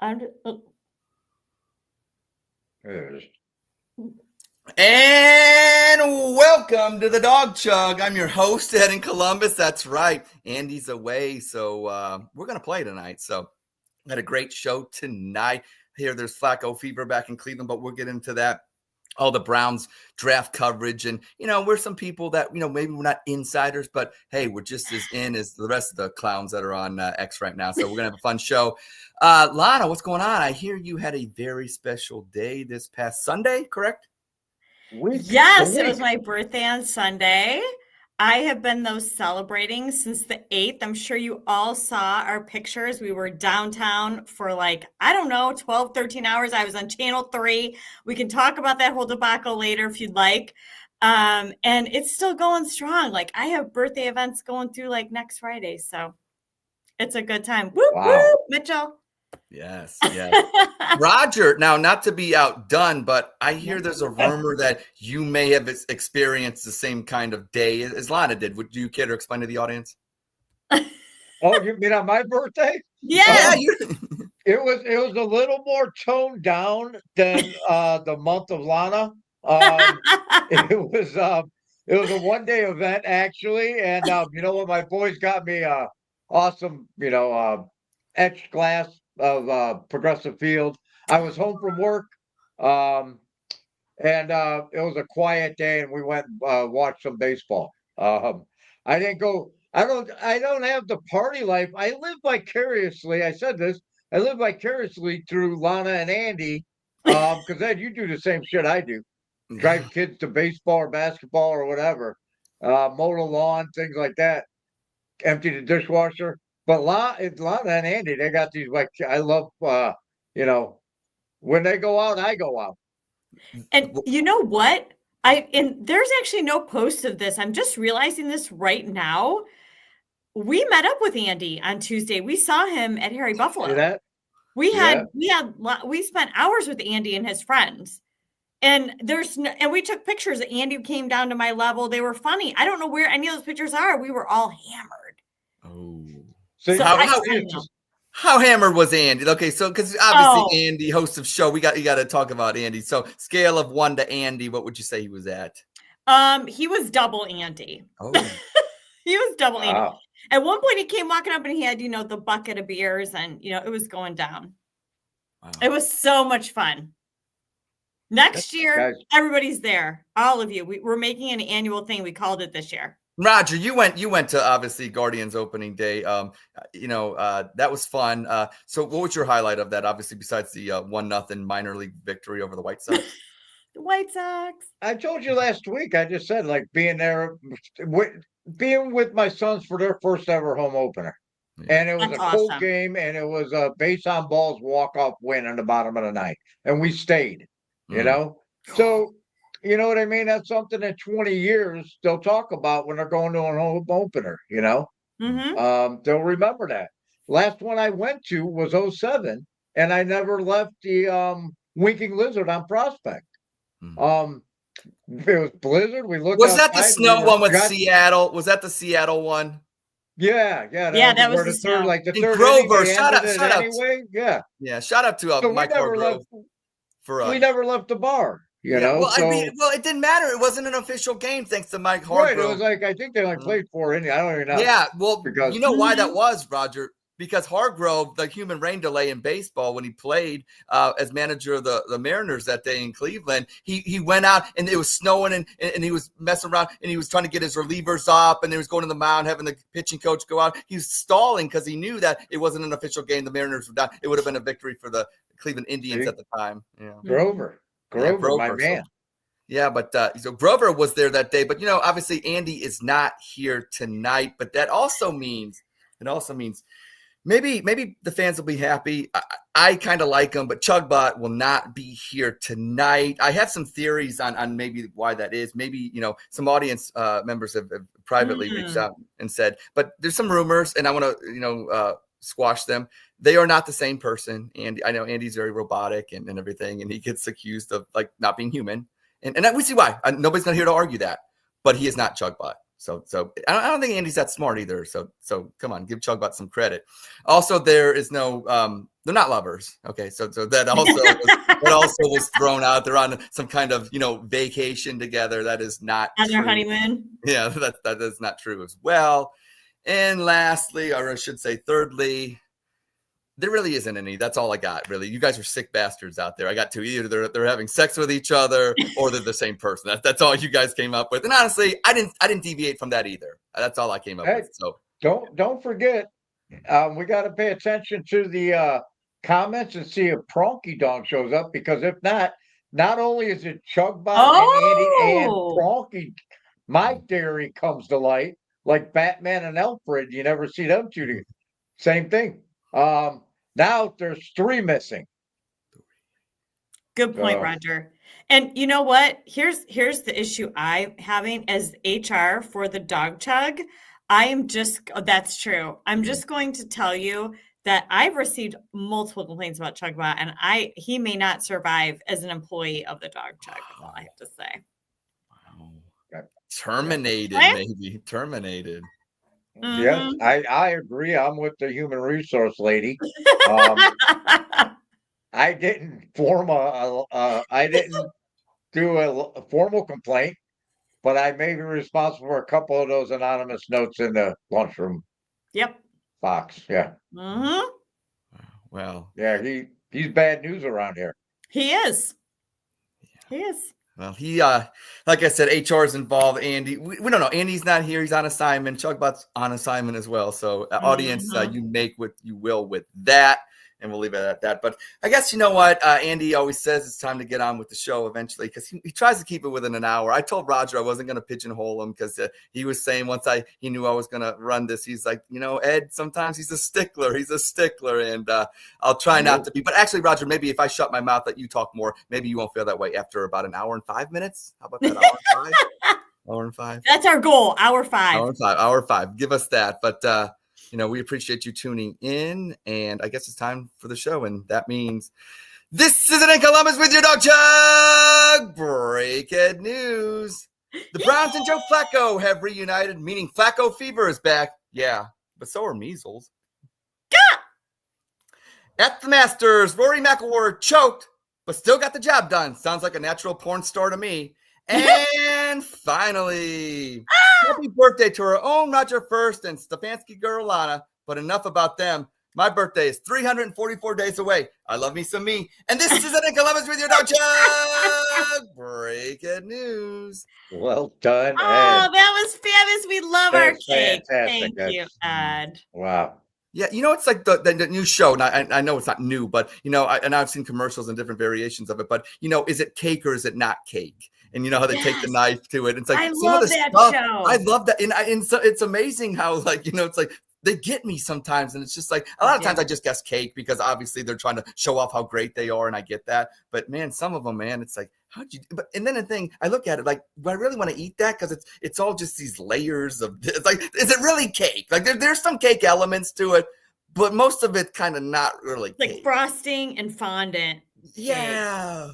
I'm, There it is. And welcome to the Dawg Chug. I'm your host, Ed in Columbus. That's right. Andy's away, so we're going to play tonight. So we had a great show tonight. Here, there's Flacco fever back in Cleveland, but we'll get into that. All the Browns draft coverage. And, we're some people that, maybe we're not insiders, but hey, we're just as in as the rest of the clowns that are on X right now. So we're going to have a fun show. Lana, what's going on? I hear you had a very special day this past Sunday, correct? Yes, it was my birthday on Sunday. I have been celebrating since the 8th. I'm sure you all saw our pictures. We were downtown for 12, 13 hours. I was on Channel 3. We can talk about that whole debacle later if you'd like. And it's still going strong. I have birthday events going through next Friday. So it's a good time. Whoop, whoop, Mitchell. Yes. Roger, now not to be outdone, but I hear there's a rumor that you may have experienced the same kind of day as Lana did. Would you care to explain to the audience? Oh, you mean on my birthday? Yeah. It was a little more toned down than the month of Lana. It was a 1-day event actually, and you know what? My boys got me a awesome, etched glass of Progressive Field. I was home from work, and it was a quiet day, and we went watched some baseball. I didn't go. I don't have the party life. I live vicariously. I said this. I live vicariously through Lana and Andy, because Ed, you do the same shit I do. Drive kids to baseball or basketball or whatever, mow the lawn, things like that. Empty the dishwasher. But Lana and Andy, they got these I love, when they go out, I go out. And you know what? There's actually no post of this. I'm just realizing this right now. We met up with Andy on Tuesday. We saw him at Harry Buffalo. See that? We spent hours with Andy and his friends. And we took pictures. Andy came down to my level. They were funny. I don't know where any of those pictures are. We were all hammered. Oh. So how hammered was Andy? Okay, so because obviously Andy, host of show, you got to talk about Andy. So scale of 1 to Andy, what would you say he was at? He was double Andy. Oh. He was double Andy. At one point, he came walking up and he had, the bucket of beers, and it was going down. Wow. It was so much fun. Next year, everybody's there. All of you. We're making an annual thing. We called it this year. Roger, you went to obviously Guardians opening day. That was fun. So what was your highlight of that? Obviously, besides the 1-0 minor league victory over the White Sox. The White Sox. I told you last week. I just said being there, being with my sons for their first ever home opener, and it was a cold game, and it was a base on balls walk-off win in the bottom of the ninth, and we stayed. So. You know what I mean? That's something that 20 years they'll talk about when they're going to a home opener, Mm-hmm. They'll remember that. Last one I went to was 2007, and I never left the Winking Lizard on Prospect. Mm-hmm. It was blizzard. We looked. Was that the snow one with Seattle? Was that the Seattle one? Yeah. That was the snow. The third Grover. Shout out. Anyway. Yeah. Shout out to Mike Grove. We never left the bar. It didn't matter. It wasn't an official game, thanks to Mike Hargrove. Right, it was I think they played 4 innings. I don't even know. Yeah, well, because, why that was, Roger? Because Hargrove, the human rain delay in baseball, when he played as manager of the Mariners that day in Cleveland, he went out and it was snowing and he was messing around and he was trying to get his relievers up and he was going to the mound, having the pitching coach go out. He was stalling because he knew that it wasn't an official game. The Mariners were down. It would have been a victory for the Cleveland Indians at the time. Yeah. Grover, my man. So Grover was there that day. But, obviously Andy is not here tonight. But that also means maybe the fans will be happy. I kind of like him, but Chugbot will not be here tonight. I have some theories on maybe why that is. Maybe, some audience members have privately reached out and said, but there's some rumors, and I want to, squash them. They are not the same person. And I know Andy's very robotic and everything, and he gets accused of not being human. And we see why. Nobody's not here to argue that, but he is not Chugbot. So I don't think Andy's that smart either. So come on, give Chugbot some credit. Also, there is no they're not lovers. Okay, so that also was thrown out. They're on some kind of vacation together. That is not on true. their honeymoon. Yeah, that is not true as well. And lastly, or I should say thirdly, there really isn't any. That's all I got, really. You guys are sick bastards out there. I got two. Either they're having sex with each other or they're the same person. That's all you guys came up with. And honestly, I didn't deviate from that either. That's all I came up with. So don't forget, we got to pay attention to the comments and see if Pronky Dog shows up, because if not only is it Chugbot and Andy and Pronky, my theory comes to light, like Batman and Alfred. You never see them two together. Same thing. Now there's 3 missing. Good point, Roger. And you know what? Here's the issue I'm having as HR for the Dawg Chug. That's true. I'm just going to tell you that I've received multiple complaints about Chugbot, and he may not survive as an employee of the Dawg Chug. That's all I have to say. Wow. Terminated, maybe. Terminated. Mm-hmm. Yes, I agree. I'm with the human resource lady. I didn't I didn't do a formal complaint, but I may be responsible for a couple of those anonymous notes in the lunchroom. Yep. Box. Yeah. Mm-hmm. Well. Yeah, he's bad news around here. He is. He is. Well, he, like I said, HR is involved. Andy, we don't know. Andy's not here. He's on assignment. Chugbot's on assignment as well. So, audience, you make what you will with that. And we'll leave it at that. But I guess you know what? Andy always says it's time to get on with the show eventually, because he tries to keep it within an hour. I told Roger I wasn't going to pigeonhole him, because he was saying once he knew I was going to run this, he's like, Ed, sometimes he's a stickler. He's a stickler. And I'll try not to be. But actually, Roger, maybe if I shut my mouth, let you talk more, maybe you won't feel that way after about an hour and 5 minutes. How about that? Hour and 5? Hour and 5? That's our goal. Hour 5. Hour 5. Give us that. But, we appreciate you tuning in, and I guess it's time for the show, and that means this is in Columbus with your Dawg Chug. Breaking news. The Browns and Joe Flacco have reunited, meaning Flacco fever is back. Yeah, but so are measles. At the Masters, Rory McIlroy choked, but still got the job done. Sounds like a natural porn star to me. And finally, happy birthday to our own Roger First and Stefanski girl Lana. But enough about them. My birthday is 344 days away. I love me some me. And this is in Columbus with your Dawg Chug. Breaking news. Well done, Ed. Oh, that was fabulous. We love our cake. Fantastic. Thank you, Ed. Wow. Yeah, it's like the new show. And I know it's not new, but, and I've seen commercials and different variations of it. But, is it cake or is it not cake? And you know how they take the knife to it. It's like I love that show. I love that. And so it's amazing how, it's like they get me sometimes. And it's just like a lot of times I just guess cake because obviously they're trying to show off how great they are. And I get that. But man, some of them, man, it's like, and then the thing, I look at it like, do I really want to eat that? Because it's all just these layers of, it's like, is it really cake? Like there's some cake elements to it, but most of it kind of not really cake. Like frosting and fondant. Yeah.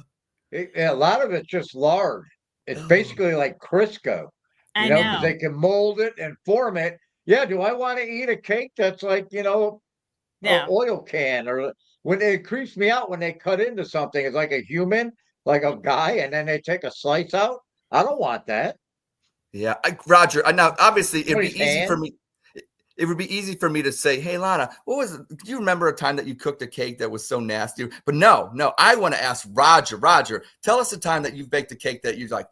A lot of it's just lard. It's basically like Crisco, I know, because they can mold it and form it. Yeah. Do I want to eat a cake that's like, an oil can? Or when it creeps me out when they cut into something, it's like a human, like a guy, and then they take a slice out. I don't want that. Yeah. Roger, now obviously it'd be easy for me. It would be easy for me to say, hey, Lana, do you remember a time that you cooked a cake that was so nasty? But no, I want to ask Roger. Roger, tell us a time that you've baked a cake that you like,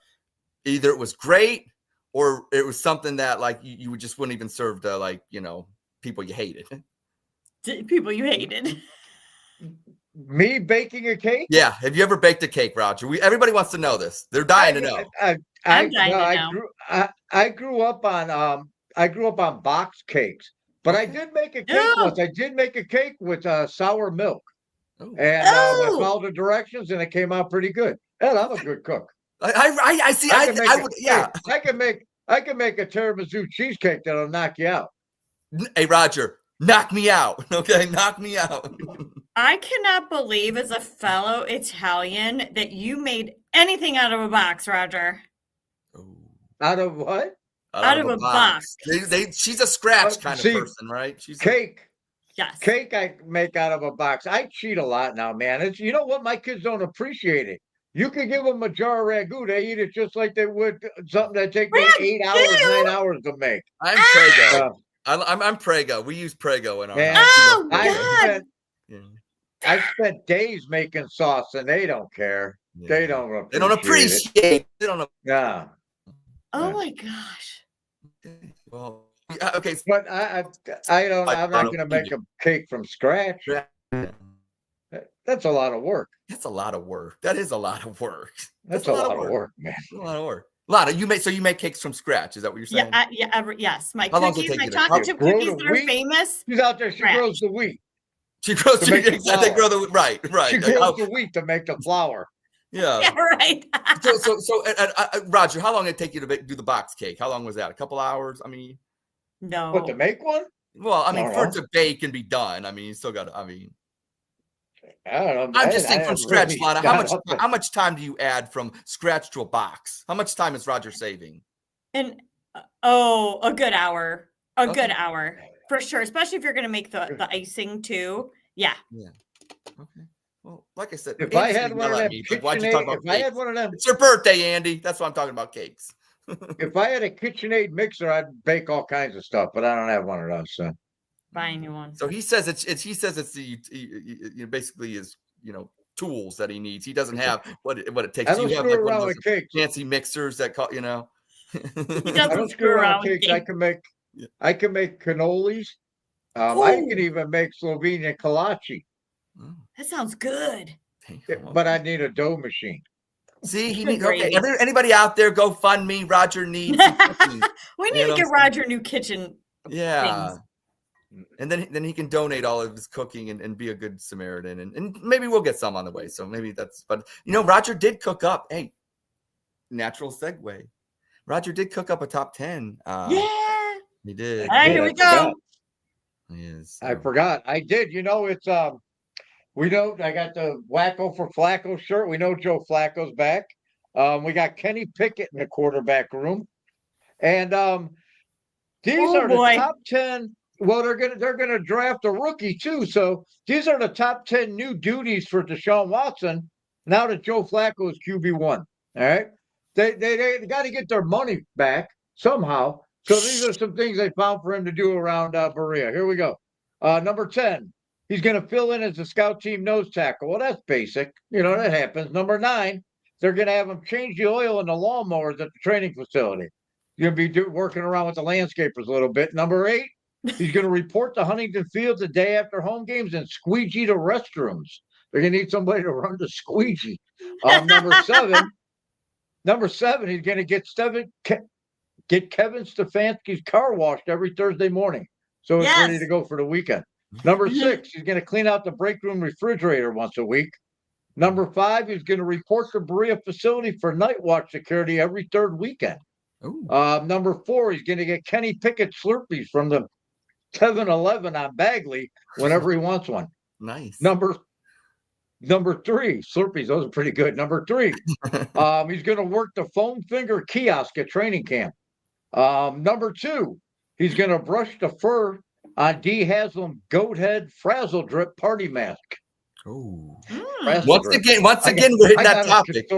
either it was great or it was something that like you just wouldn't even serve to people you hated. People you hated. Me baking a cake? Yeah. Have you ever baked a cake, Roger? Everybody wants to know this. They're dying to know. I'm dying to know. I grew up on box cakes, but I did make a cake once. I did make a cake with sour milk, and I followed the directions, and it came out pretty good. And I'm a good cook. I see. I can make a tiramisu cheesecake that'll knock you out. Hey, Roger, knock me out. Okay, knock me out. I cannot believe, as a fellow Italian, that you made anything out of a box, Roger. Out of what? Out of a box. She's a scratch kind of person, right? She's cake. Yes. Cake I make out of a box. I cheat a lot now, man. It's, you know what? My kids don't appreciate it. You can give them a jar of ragu. They eat it just like they would something that take me 8 hours, 9 hours to make. I'm Prego. I'm Prego. We use Prego in our house. Oh, God. I spent days making sauce, and they don't care. Yeah. They don't appreciate They don't appreciate. They don't. Yeah. Oh my gosh. Well, yeah, okay. But I don't. I'm not going to make a cake from scratch. That's a lot of work. That's a lot of work. That is a lot of work. That's a lot of work, man. That's a lot of work. Lana, you make cakes from scratch. Is that what you're saying? Yes. My How long does it cookies, take my you to chocolate grow? chip Grow cookies the that are wheat? famous. She's out there. She Scratch. grows the wheat. She grows To make the they grow the right. She grows the wheat to make the flour. Yeah. Yeah, right. So, Roger, how long did it take you to do the box cake? How long was that? A couple hours? I mean, No. What, to make one? well, I mean, I don't for know. it to bake and be done. I mean, you still got to. I mean, I don't know. I'm just saying from scratch, really Lana. got up there. How much time do you add from scratch to a box? How much time is Roger saving? And a good hour. A Okay. good hour. For sure. Especially if you're gonna make the icing too. Yeah. Yeah. Okay. Well, like I said, If I Andy's had gonna one yell of at them me, like, why'd you talk KitchenAid, about if I had cakes? one of them, It's your birthday, Andy. That's why I'm talking about cakes. if I had a KitchenAid mixer, I'd bake all kinds of stuff. But I don't have one of those. So Buying you one. So he says it's the basically his tools that he needs. He doesn't have what it takes. I don't You have screw like one of around those with cakes. fancy mixers that He I doesn't don't screw around with cakes. I cake. can make. Yeah. I can make cannolis. I can even make Slovenian kolache. Oh, That sounds good. damn. But I need a dough machine. See, he Good needs. Okay, gravy. anybody out there, go fund me. Roger needs some cooking. We need You to know get what I'm Roger new kitchen Yeah. things. And then he can donate all of his cooking and be a good Samaritan. And maybe we'll get some on the way. So maybe but Roger did cook up. Hey, natural segue. Roger did cook up a top 10. Yeah. He did. All right, here we go. Yes. I forgot. I did. It's we know I got the Wacko for Flacco shirt. We know Joe Flacco's back. We got Kenny Pickett in the quarterback room. And these are the top 10. Well, they're gonna draft a rookie too. So these are the top 10 new duties for Deshaun Watson. Now that Joe Flacco is QB1. All right. They got to get their money back somehow. So these are some things they found for him to do around Berea. Here we go. Number 10, he's going to fill in as the scout team nose tackle. Well, that's basic. That happens. Number 9, they're going to have him change the oil in the lawnmowers at the training facility. You're going to be working around with the landscapers a little bit. Number 8, he's going to report to Huntington Field the day after home games and squeegee the restrooms. They're going to need somebody to run the squeegee. Number 7, he's going to get Kevin Stefanski's car washed every Thursday morning. So it's ready to go for the weekend. Number 6, he's going to clean out the break room refrigerator once a week. Number 5, he's going to report to Berea facility for night watch security every third weekend. Number 4, he's going to get Kenny Pickett Slurpees from the 7-Eleven on Bagley whenever he wants one. Nice. Number 3, Slurpees, those are pretty good. Number 3, he's going to work the foam finger kiosk at training camp. Number 2, he's going to brush the fur on D. Haslam goat head frazzle drip party mask. Oh, Frazzle once drip. again, we're hitting that topic.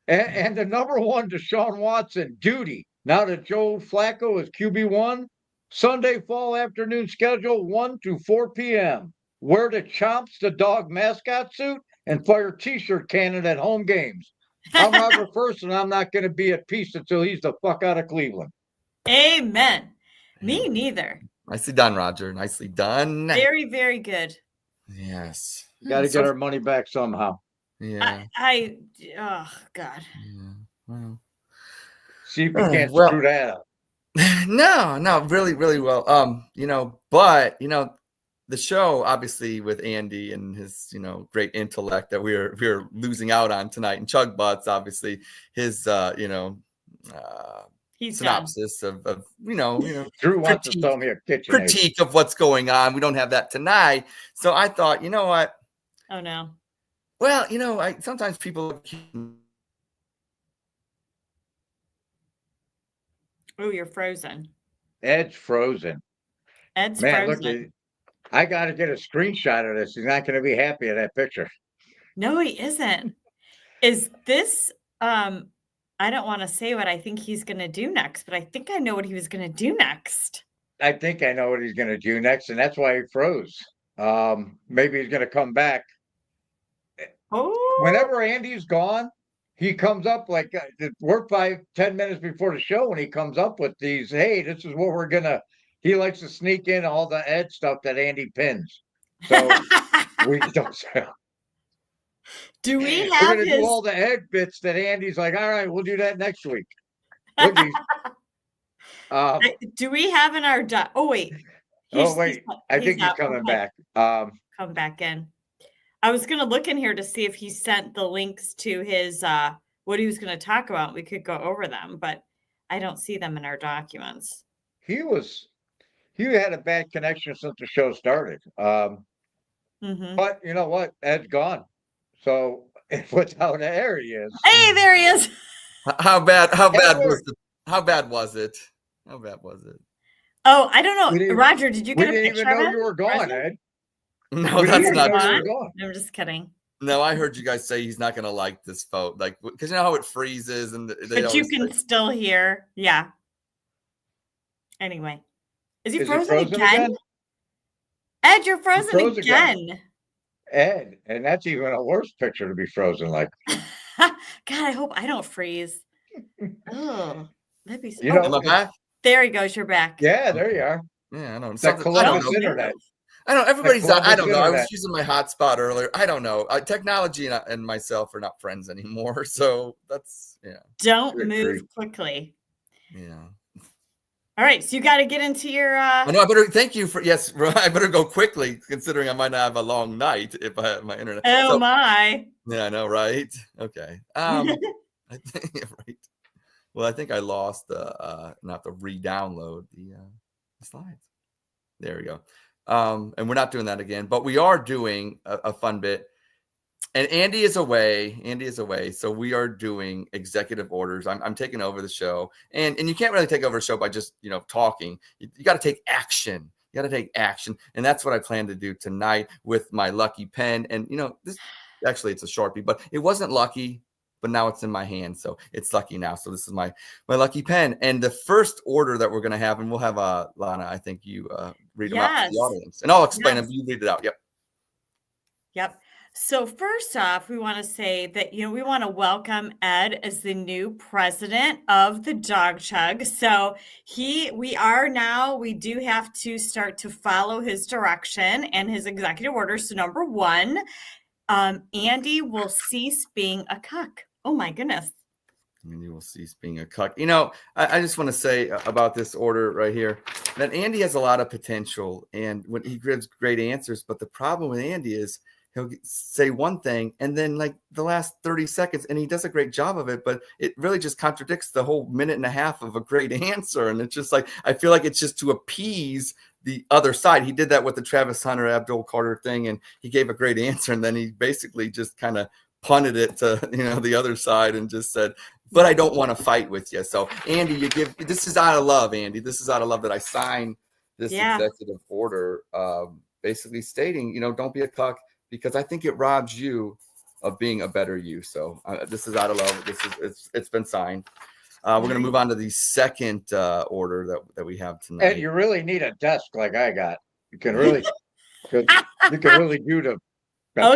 And the number 1, Deshaun Watson duty. Now that Joe Flacco is QB1, Sunday fall afternoon schedule 1 to 4 p.m. Wear the Chomps the dog mascot suit and fire T-shirt cannon at home games. I'm Roger First, and I'm not going to be at peace until he's the fuck out of Cleveland. Amen. Me neither. Nicely done, Roger. Nicely done. Very, very good. Yes. Got to get our money back somehow. Yeah. Oh God. Yeah. Well. See if we can't screw that up. No, really, really well. But the show, obviously, with Andy and his, great intellect that we're losing out on tonight, and Chug Butts, obviously, his, synopsis of Drew wants to tell me a kitchen critique of what's going on. We don't have that tonight, so I thought, you know what? Oh no. Well, sometimes people. Oh, you're frozen. Ed's frozen. Ed's Man, look, frozen. I got to get a screenshot of this. He's not going to be happy at that picture. No, he isn't. Is this, I don't want to say what I think he's going to do next, but I think I know what he was going to do next. I think I know what he's going to do next, and that's why he froze. Maybe he's going to come back. Oh, Whenever Andy's gone, he comes up like we're 5-10 minutes before the show when he comes up with these. Hey, this is what we're gonna. He likes to sneak in all the Ed stuff that Andy pins. So we don't. do we We're have gonna his? do all the Ed bits that Andy's like. All right, we'll do that next week. Do we have in our oh wait. Oh wait, I think he's coming back. Come back in. I was gonna look in here to see if he sent the links to his what he was gonna talk about. We could go over them, but I don't see them in our documents. He had a bad connection since the show started. But you know what? Ed's gone. So without there he is. Hey, there he is. How bad was it? How bad was it? Oh, I don't know. Roger, did you get a picture? We didn't even know you were gone, Ed. No, that's not true. I'm just kidding. No, I heard you guys say he's not going to like this photo, like because you know how it freezes and but you can still hear, yeah. Anyway, is he frozen again? Ed, you're frozen again. Ed, and that's even a worse picture to be frozen like. God, I hope I don't freeze. Oh, that'd be so. You know, am I back? There he goes. You're back. Yeah, there you are. Yeah, I don't. That Columbus internet. I don't. Everybody's. I don't know. I was using my hotspot earlier. I don't know. Technology and myself are not friends anymore. So that's Don't move quickly. Yeah. All right. So you got to get into your. I know. I better. Thank you for. Yes. I better go quickly, considering I might not have a long night if I have my internet. Oh my. Yeah, I know. Right. Okay. I think right. Well, I think I lost not to re-download the slides. There we go. And we're not doing that again, but we are doing a fun bit. And Andy is away. So we are doing executive orders. I'm taking over the show. And you can't really take over a show by just, talking. You got to take action. And that's what I plan to do tonight with my lucky pen. And, this actually it's a Sharpie, but it wasn't lucky. But now it's in my hand, so it's lucky now. So this is my lucky pen. And the first order that we're going to have, and we'll have Lana, I think you read them out to the audience. And I'll explain them. You read it out. Yep. So first off, we want to say that, we want to welcome Ed as the new president of the Dawg Chug. So we do have to start to follow his direction and his executive orders. So number one, Andy will cease being a cuck. Oh my goodness. And you will cease being a cuck. I just want to say about this order right here that Andy has a lot of potential and when he gives great answers. But the problem with Andy is he'll say one thing and then like the last 30 seconds, and he does a great job of it, but it really just contradicts the whole minute and a half of a great answer. And it's just like, I feel like it's just to appease the other side. He did that with the Travis Hunter, Abdul Carter thing, and he gave a great answer. And then he basically just kind of punted it to, the other side and just said, but I don't want to fight with you. So Andy, this is out of love, Andy. This is out of love that I signed this executive order, basically stating, don't be a cuck because I think it robs you of being a better you. So this is out of love. It's been signed. We're going to move on to the second order that we have tonight. And you really need a desk like I got. You can really, do the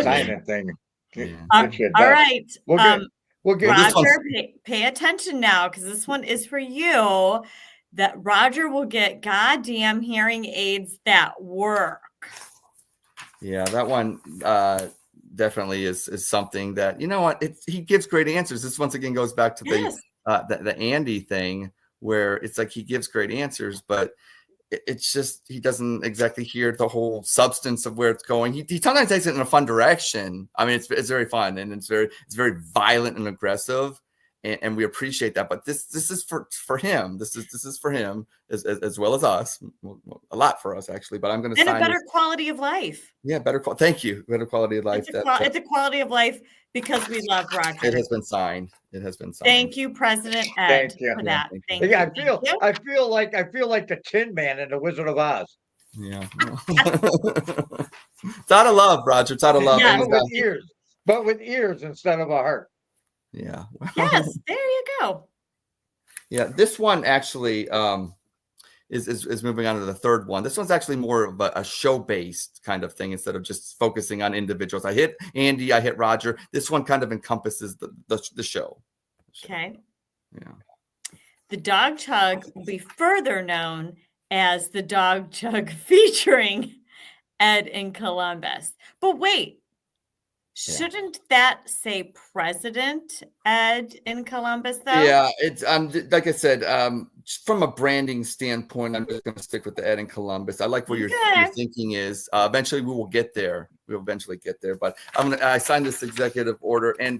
signing thing. Yeah. All right. We'll get Roger, pay attention now because this one is for you. That Roger will get goddamn hearing aids that work. Yeah, that one definitely is something that, he gives great answers. This once again goes back to the Andy thing where it's like he gives great answers, but it's just he doesn't exactly hear the whole substance of where it's going. He sometimes takes it in a fun direction. I mean, it's very fun and it's very violent and aggressive. and we appreciate that. But this is for him. This is for him as well as us. A lot for us actually. But I'm going to and sign a better this. quality of life. Yeah, Thank you. Better quality of life. It's a quality of life because we love Roger. It has been signed. Thank you, President Ed, Thank you. for that. Thank Yeah, you. I feel like the Tin Man in the Wizard of Oz. Yeah. It's out of love, Roger. It's out of love. Yeah. But with ears instead of a heart. Yeah. Yes, there you go. Yeah, this one actually is moving on to the third one. This one's actually more of a show-based kind of thing instead of just focusing on individuals. I hit Andy, I hit Roger. This one kind of encompasses the show. Okay. Yeah. The Dawg Chug will be further known as the Dawg Chug featuring Ed in Columbus. But wait, shouldn't that say President Ed in Columbus, though? Yeah, it's like I said, from a branding standpoint, I'm just going to stick with the Ed in Columbus. I like where your thinking is. Eventually, we will get there. We'll eventually get there. But I signed this executive order, and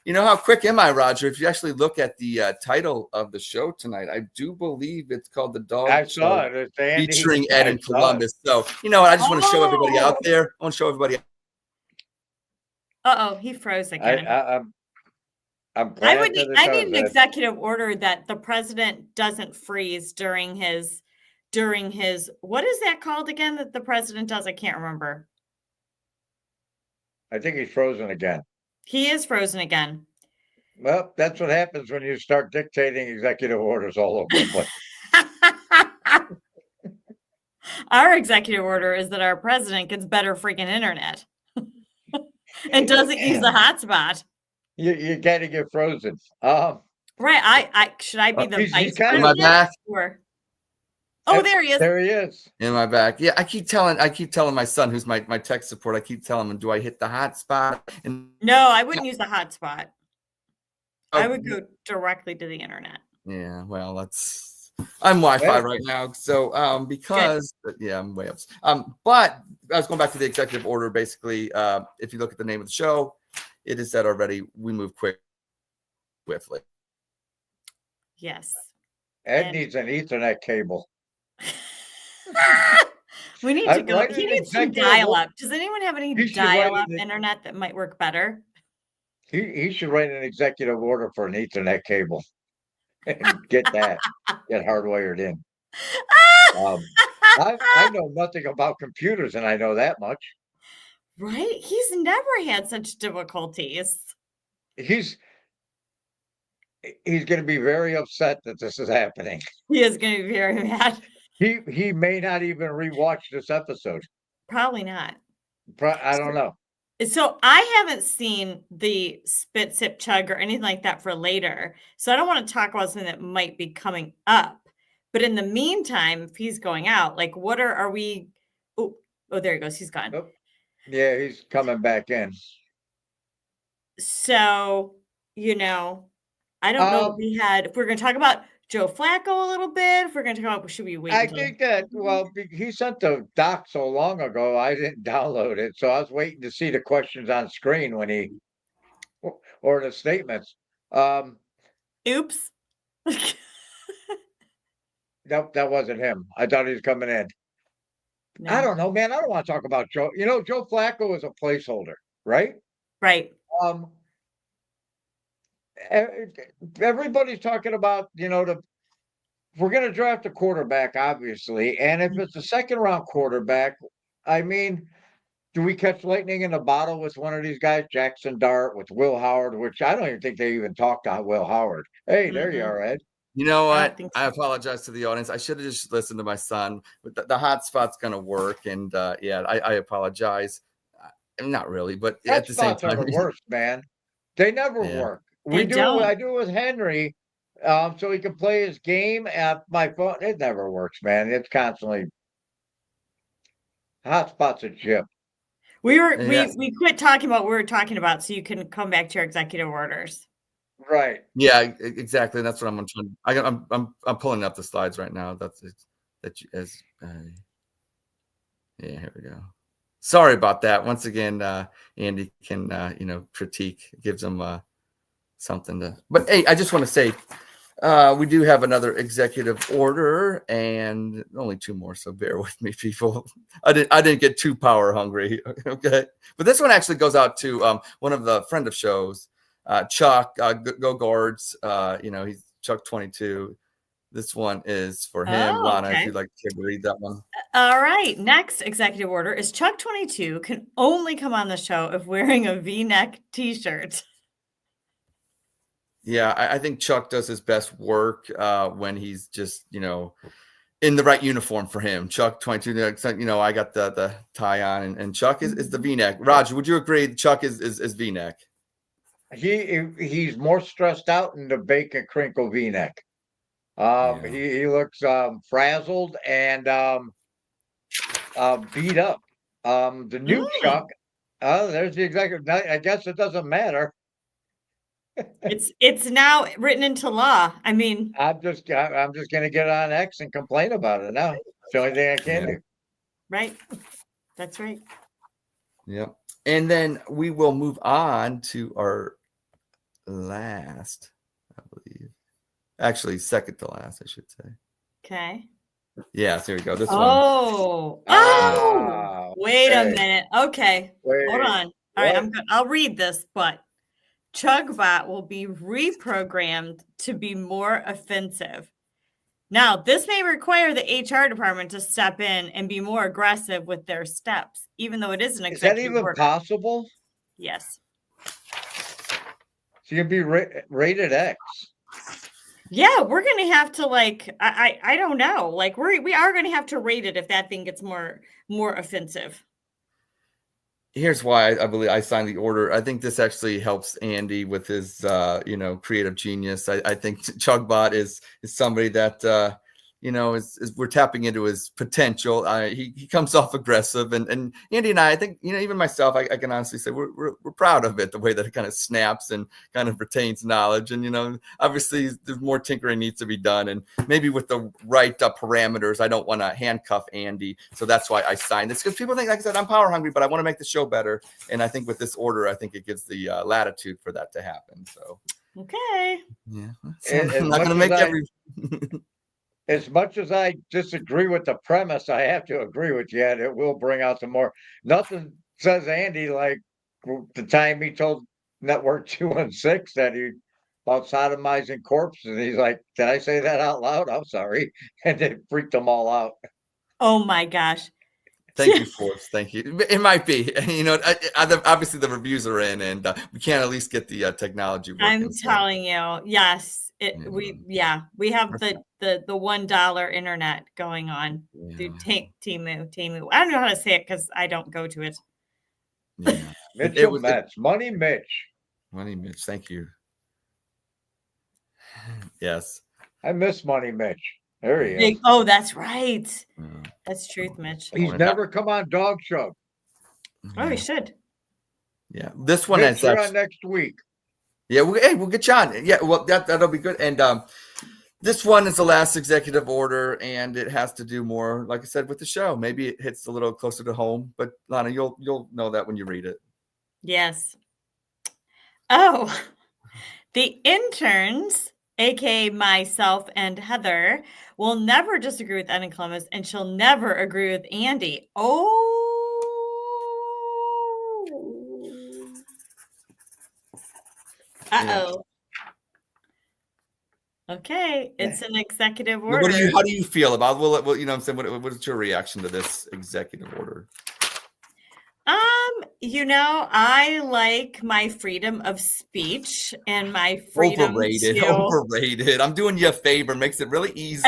you know, how quick am I, Roger? If you actually look at the title of the show tonight, I do believe it's called the Dawg I Chug saw it. It's Andy. featuring Ed in Columbus. So you know what? I just want to show everybody out there. I want to show everybody. He froze again. I'm glad I need an executive order that the president doesn't freeze during his what is that called again that the president does? I can't remember. I think he's frozen again. He is frozen again. Well, that's what happens when you start dictating executive orders all over the place. Our executive order is that our president gets better freaking internet and doesn't use the hotspot. You got to get frozen. Right. I should I be the vice president? My back. Oh, there he is. There he is. In my back. Yeah, I keep telling my son, who's my tech support, I keep telling him, do I hit the hotspot? And no, I wouldn't use the hotspot. I would go directly to the internet. Yeah, well, I'm Wi-Fi right now. So because I'm way up. But I was going back to the executive order. Basically, if you look at the name of the show, it is said already, we move swiftly. Yes. Ed needs an Ethernet cable. We need to go. He needs some dial-up. Does anyone have any dial-up internet that might work better? He should write an executive order for an Ethernet cable and get hardwired in. I know nothing about computers, and I know that much. Right? He's never had such difficulties. He's going to be very upset that this is happening. He is going to be very mad. He may not even rewatch this episode. Probably not. I don't know. So I haven't seen the Spit Sip Chug or anything like that for later. So I don't want to talk about something that might be coming up. But in the meantime, if he's going out, like what are we? Oh, there he goes. He's gone. Oh, yeah, he's coming back in. So, you know, I don't know if we're going to talk about Joe Flacco a little bit. If we're going to talk about, should we wait? I think that, he sent the doc so long ago, I didn't download it. So I was waiting to see the questions on screen or the statements. Oops. Nope, that wasn't him. I thought he was coming in. No. I don't know, man. I don't want to talk about Joe. You know, Joe Flacco is a placeholder, right? Right. Everybody's talking about, we're going to draft a quarterback, obviously. And if it's a second round quarterback, I mean, do we catch lightning in a bottle with one of these guys, Jackson Dart, with Will Howard, which I don't even think they even talked to Will Howard. Hey, there you are, Ed. You know what? I apologize to the audience. I should have just listened to my son. But the hotspot's going to work. And I apologize. Not really, but at the same time. Are the worst, man. They never work. I do it with Henry, so he can play his game at my phone. It never works, man. It's constantly hotspot's a chip. We quit talking about what we were talking about, so you can come back to your executive orders. Right. Yeah, exactly. That's what I'm trying. I'm pulling up the slides right now. Yeah, here we go. Sorry about that. Once again, Andy can critique, gives them something to. But hey, I just want to say, we do have another executive order, and only 2 more, so bear with me, people. I didn't get too power hungry, okay? But this one actually goes out to one of the friend of shows, Chuck. Go Guards. He's Chuck 22. This one is for him. Oh, Lana, okay. if you'd like to read that one. All right. Next executive order is Chuck 22 can only come on the show if wearing a V-neck T-shirt. Yeah, I think Chuck does his best work when he's just, in the right uniform for him. Chuck 22, I got the tie on, and Chuck is the V-neck. Roger, would you agree Chuck is V-neck? He's more stressed out in the bacon crinkle V-neck. He looks frazzled and beat up. The new Chuck, there's the executive. I guess it doesn't matter. It's now written into law. I mean, I'm just gonna get on X and complain about it now. It's the only thing I can do. Right. That's right. Yep. And then we will move on to our last, I believe. Actually, second to last, I should say. Okay. Yeah, here we go. This one. Wait a minute. Okay. Wait, hold on. All right, I'll read this, but Chugbot will be reprogrammed to be more offensive. Now, this may require the HR department to step in and be more aggressive with their steps, even though it is an executive Is that even order. possible? Yes. So you'd be rated X. Yeah, we're gonna have to I don't know. Like we are gonna have to rate it if that thing gets more offensive. Here's why I believe I signed the order. I think this actually helps Andy with his creative genius. I think Chugbot is somebody that is we're tapping into his potential. He comes off aggressive, and Andy and I think even myself, I can honestly say we're proud of it, the way that it kind of snaps and kind of retains knowledge. And obviously there's more tinkering needs to be done, and maybe with the right parameters. I don't want to handcuff Andy, so that's why I signed this, because people think, like I said, I'm power hungry, but I want to make the show better. And I think with this order, I think it gives the latitude for that to happen. So okay, yeah, so I'm not going to make every. As much as I disagree with the premise, I have to agree with you. And it will bring out some more. Nothing says Andy like the time he told Network 216 that he about sodomizing corpses. And he's like, "Did I say that out loud? I'm sorry." And it freaked them all out. Oh my gosh. Thank you, Forbes. Thank you. It might be. Obviously the reviews are in, and we can't at least get the technology working. I'm telling you, yes. We have the $1 internet going on through Temu. I don't know how to say it because I don't go to it. Yeah. Mitchell Metz. Money Mitch. Money Mitch. Thank you. Yes. I miss Money Mitch. There he is. Oh, that's right. That's truth, Mitch. He's never come on Dawg Chug. Oh, he should. Yeah. This one is on next week. Yeah, we'll get you on. Yeah, well, that'll be good. And this one is the last executive order, and it has to do more, like I said, with the show. Maybe it hits a little closer to home, but Lana, you'll know that when you read it. Yes. Oh, the interns, aka myself and Heather, will never disagree with Ed and Columbus, and she'll never agree with Andy. Oh. Uh-oh. Okay, it's an executive order. How do you feel about? Well, what I'm saying. What's your reaction to this executive order? I like my freedom of speech and my freedom. Overrated. I'm doing you a favor. Makes it really easy.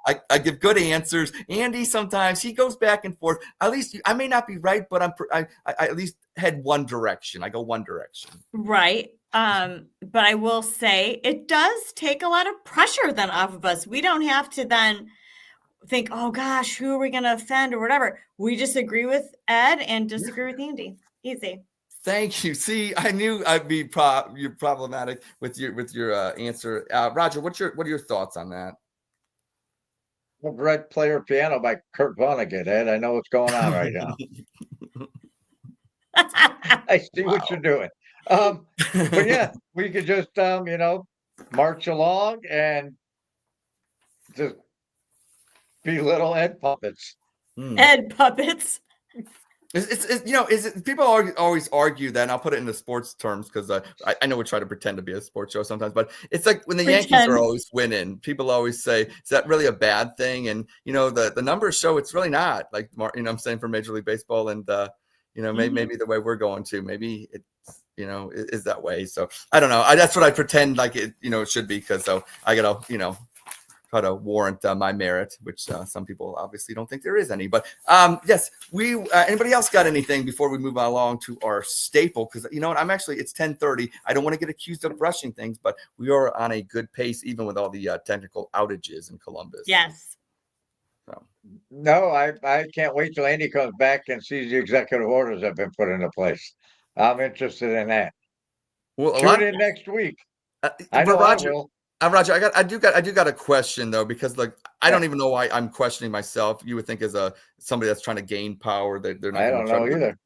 I give good answers. Andy, sometimes he goes back and forth. At least I may not be right, but I at least head one direction. I go one direction. Right. But I will say it does take a lot of pressure then off of us. We don't have to then think, oh gosh, who are we going to offend or whatever. We just agree with Ed and disagree with Andy. Easy. Thank you. See, I knew I'd be you're problematic with your answer. Roger, what are your thoughts on that? Red Player Piano by Kurt Vonnegut, Ed. I know what's going on right now. I see what you're doing. But yeah, we could just march along and just be little Ed puppets. Ed puppets. People always argue that, and I'll put it into sports terms because I know we try to pretend to be a sports show sometimes, but it's like when the Yankees are always winning, people always say, is that really a bad thing? And, the numbers show it's really not. Like, I'm saying for Major League Baseball, and, maybe the way we're going to, maybe it's, is that way. So I don't know. That's what I pretend like it, it should be, because so I got to, try to warrant my merit, which some people obviously don't think there is any. But yes, we. Anybody else got anything before we move along to our staple? Because what, it's 10:30. I don't want to get accused of rushing things, but we are on a good pace, even with all the technical outages in Columbus. Yes. So. No, I can't wait till Andy comes back and sees the executive orders that have been put into place. I'm interested in that. Well, tune in next week. I know Roger, I will. Roger, I do got a question though, because I don't even know why I'm questioning myself. You would think as somebody that's trying to gain power that they're not. I don't know either.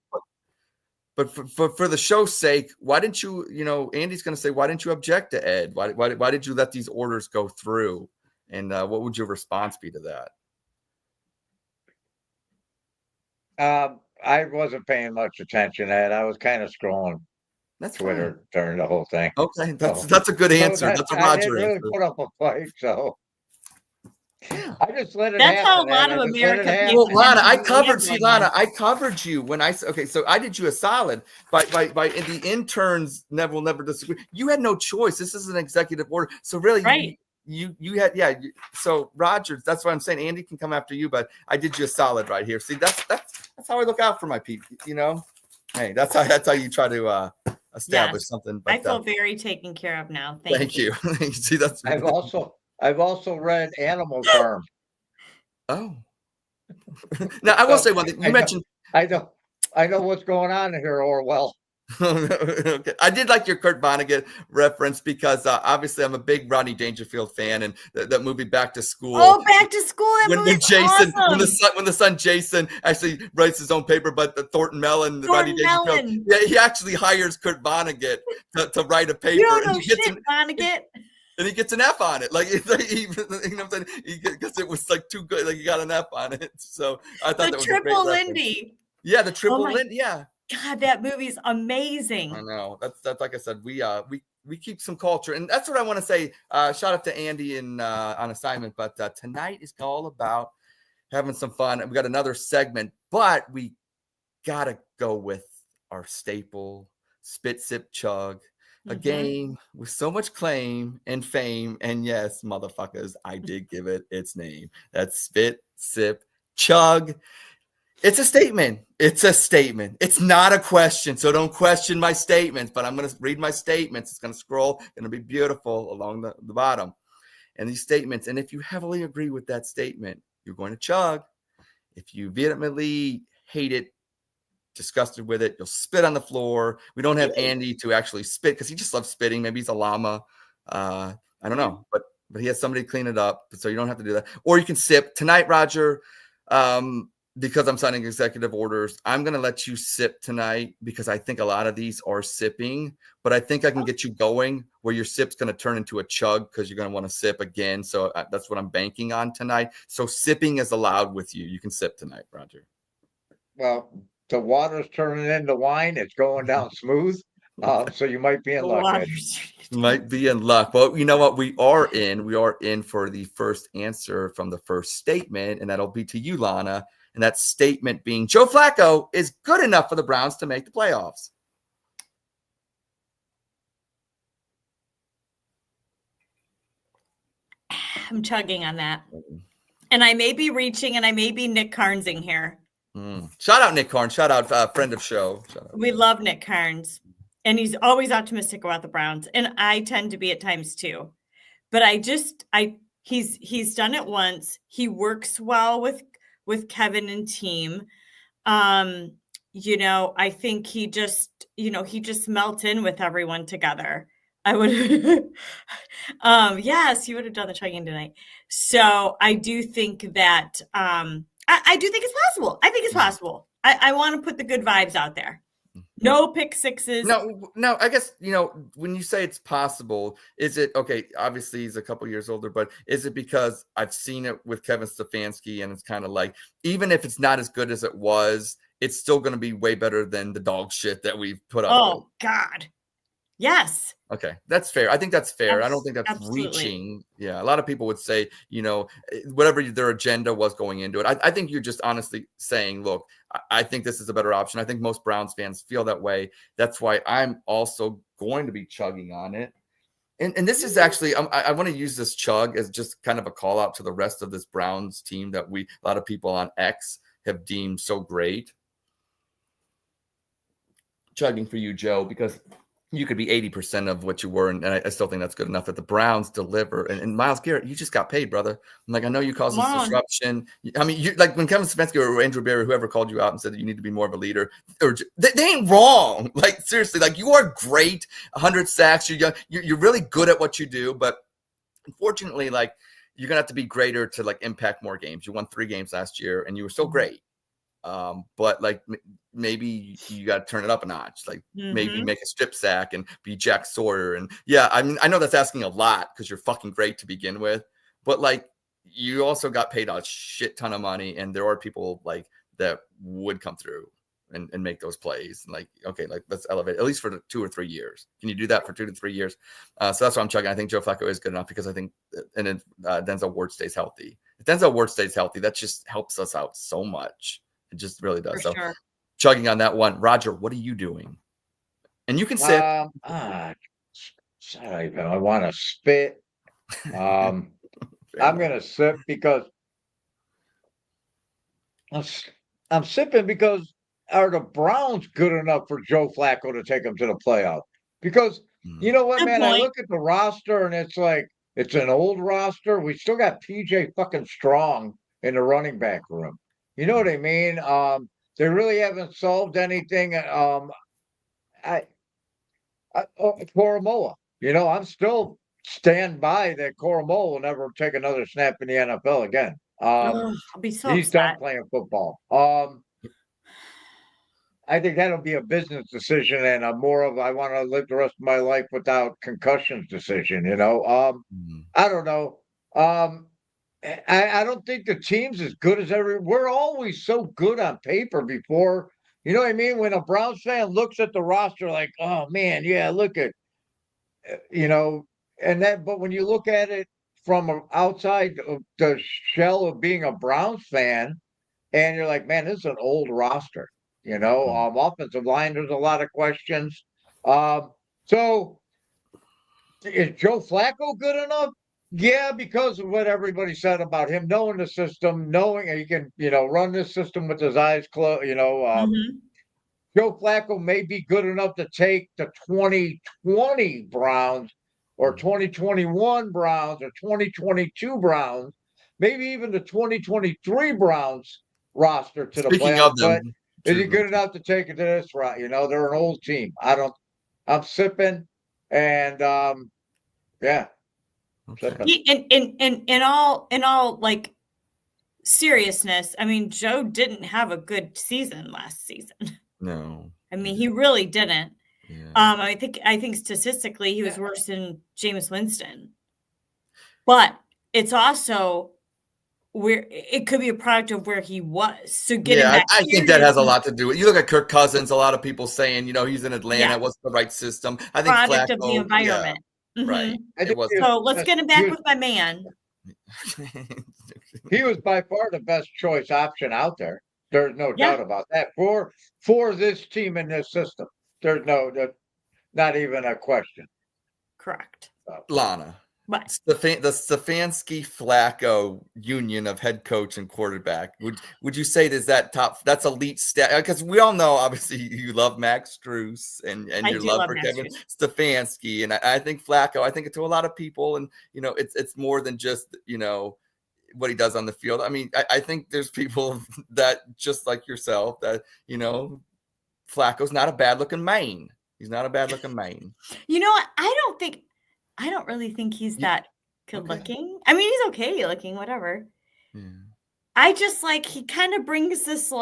But for the show's sake, why didn't you? Andy's going to say, why didn't you object to Ed? Why did you let these orders go through? And what would your response be to that? I wasn't paying much attention, Ed. I was kind of scrolling. That's Twitter fine. During the whole thing. Okay, that's a good answer. That's a Roger I didn't really answer. Put up a fight, so I just let it that's happen. That's how a lot of America. Well, Lana, I covered you when so I did you a solid by the interns will never disagree. You had no choice. This is an executive order, so really, right? You had So Roger, that's what I'm saying. Andy can come after you, but I did you a solid right here. See, that's how I look out for my people. Hey, that's how you try to establish something. But I feel very taken care of now. Thank you. See, that's. I've also read Animal Farm. Oh. Now I will say one thing. You mentioned. I know what's going on here, Orwell. Okay. I did like your Kurt Vonnegut reference because obviously I'm a big Rodney Dangerfield fan, and that movie Back to School. Oh, Back to School! When Jason, awesome. when the son Jason actually writes his own paper, but the Thornton Mellon, Rodney Dangerfield, he actually hires Kurt Vonnegut to write a paper. You don't know shit, Vonnegut. And he gets an F on it, because it was too good. He got an F on it. So I thought that was triple a great Lindy. Reference. Yeah, the triple Lindy. Yeah. God, that movie's amazing. I know. That's like I said, we keep some culture, and that's what I want to say. Shout out to Andy on assignment, but tonight is all about having some fun. We got another segment, but we gotta go with our staple, Spit Sip Chug, a game with so much claim and fame, and yes, motherfuckers, I did give it its name. That's Spit Sip Chug. It's a statement. It's not a question. So don't question my statements, but I'm going to read my statements. It's going to scroll, going to be beautiful along the bottom. And these statements, and if you heavily agree with that statement, you're going to chug. If you vehemently hate it, disgusted with it, you'll spit on the floor. We don't have Andy to actually spit because he just loves spitting. Maybe he's a llama. I don't know, but he has somebody to clean it up, so you don't have to do that. Or you can sip. Tonight, Roger, because I'm signing executive orders, I'm going to let you sip tonight because I think a lot of these are sipping, but I think I can get you going where your sip's going to turn into a chug because you're going to want to sip again. So that's what I'm banking on tonight. So sipping is allowed with you. You can sip tonight, Roger. Well, the water's turning into wine. It's going down smooth. So you might be in luck. Might be in luck. Well, you know what? We are in for the first answer from the first statement, and that'll be to you, Lana. And that statement being Joe Flacco is good enough for the Browns to make the playoffs. I'm chugging on that. And I may be reaching, and I may be Nick Carnesing here. Shout out Nick Carnes. Shout out friend of show. We love Nick Carnes. And he's always optimistic about the Browns. And I tend to be at times too. But he's done it once. He works well with Kevin and team. I think he just melts in with everyone together. I would yes, you would have done the chugging tonight. So I do think that I do think it's possible. I think it's possible. I want to put the good vibes out there. No pick sixes. No. I guess, when you say it's possible, is it okay? Obviously, he's a couple years older, but is it because I've seen it with Kevin Stefanski, and it's kind of like, even if it's not as good as it was, it's still going to be way better than the dog shit that we've put up with. Oh God, yes. Okay, that's fair. I think that's fair. I don't think that's Absolutely. reaching. Yeah, a lot of people would say, whatever their agenda was going into it. I think you're just honestly saying, look, I think this is a better option. I think most Browns fans feel that way. That's why I'm also going to be chugging on it. And this is actually, I want to use this chug as just kind of a call out to the rest of this Browns team that a lot of people on X have deemed so great. Chugging for you, Joe, because you could be 80% of what you were, and I still think that's good enough that the Browns deliver. And Myles Garrett, you just got paid, brother. I'm like, I know you caused this disruption. I mean, you like when Kevin Stefanski or Andrew Berry, whoever called you out and said that you need to be more of a leader, or they ain't wrong. Like seriously, like you are great. 100 sacks. You're young. You're really good at what you do, but unfortunately, like you're gonna have to be greater to like impact more games. You won 3 games last year, and you were so great. But like maybe you got to turn it up a notch, like maybe make a strip sack and be Jack Sawyer. And yeah, I mean, I know that's asking a lot because you're fucking great to begin with, but like you also got paid a shit ton of money, and there are people like that would come through and make those plays. And like, okay, like let's elevate at least for 2 or 3 years. Can you do that for 2 to 3 years? So that's why I'm chugging. I think Joe Flacco is good enough because I think, and then Denzel Ward stays healthy. If Denzel Ward stays healthy, that just helps us out so much. It just really does. For sure. Chugging on that one. Roger, what are you doing? And you can sit. I want to spit. I'm going to sip because I'm sipping because are the Browns good enough for Joe Flacco to take them to the playoff? Because you know what, Good man, point. I look at the roster and it's like it's an old roster. We still got PJ fucking Strong in the running back room. You know what I mean? They really haven't solved anything. Koromoa, I'm still stand by that Koromoa will never take another snap in the NFL again. I'll be so He's upset. done playing football. I think that'll be a business decision and a more of I want to live the rest of my life without concussions decision. I don't know. I don't think the team's as good as we're always so good on paper before. You know what I mean? When a Browns fan looks at the roster like, oh man, yeah, look at, but when you look at it from outside of the shell of being a Browns fan, and you're like, man, this is an old roster. Offensive line, there's a lot of questions. So is Joe Flacco good enough? Yeah, because of what everybody said about him knowing the system, knowing he can, run this system with his eyes closed. Joe Flacco may be good enough to take the 2020 Browns or 2021 Browns or 2022 Browns, maybe even the 2023 Browns roster to the Speaking playoffs. of them, but is he good enough to take it to this route? They're an old team. I'm sipping and yeah. In all like seriousness, I mean, Joe didn't have a good season last season. No. I mean, he really didn't. Yeah. I think statistically he was worse than Jameis Winston. But it's also where it could be a product of where he was. So I think that has a lot to do with it. You look at Kirk Cousins, a lot of people saying, he's in Atlanta, what's the right system? I think product Flacco, of the environment. Yeah, right. So let's get him back with my man. He was by far the best choice option out there. There's no doubt about that for this team in this system. There's not even a question. Correct. Lana. What? The Stefanski Flacco union of head coach and quarterback. Would you say that's elite stat? Because we all know obviously you love Max Strus and your love for Kevin Stefanski. And I think Flacco, I think to a lot of people, and it's more than just what he does on the field. I mean, I think there's people that just like yourself that, Flacco's not a bad looking man. He's not a bad looking man. You know what? I don't really think he's that good looking. I mean, he's okay looking, whatever. Yeah. I just he kind of brings this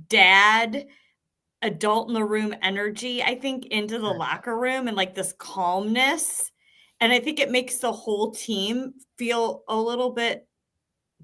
dad adult in the room energy, I think, into the locker room and like this calmness. And I think it makes the whole team feel a little bit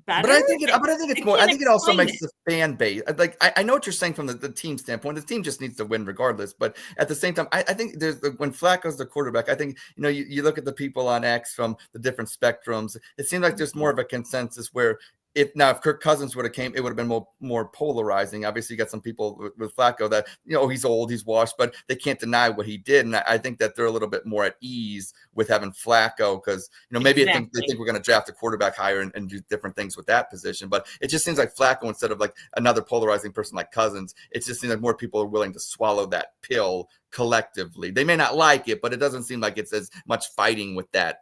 better. But I think it's more. I can't think it also explain makes the fan base like. I know what you're saying from the team standpoint. The team just needs to win regardless. But at the same time, I think there's when Flacco's the quarterback. I think you look at the people on X from the different spectrums. It seems like there's more of a consensus where if Kirk Cousins would have came, it would have been more polarizing. Obviously, you got some people with Flacco that he's old, he's washed, but they can't deny what he did. And I think that they're a little bit more at ease with having Flacco because maybe they think we're going to draft a quarterback higher and do different things with that position. But it just seems like Flacco instead of like another polarizing person like Cousins, it just seems like more people are willing to swallow that pill collectively. They may not like it, but it doesn't seem like it's as much fighting with that.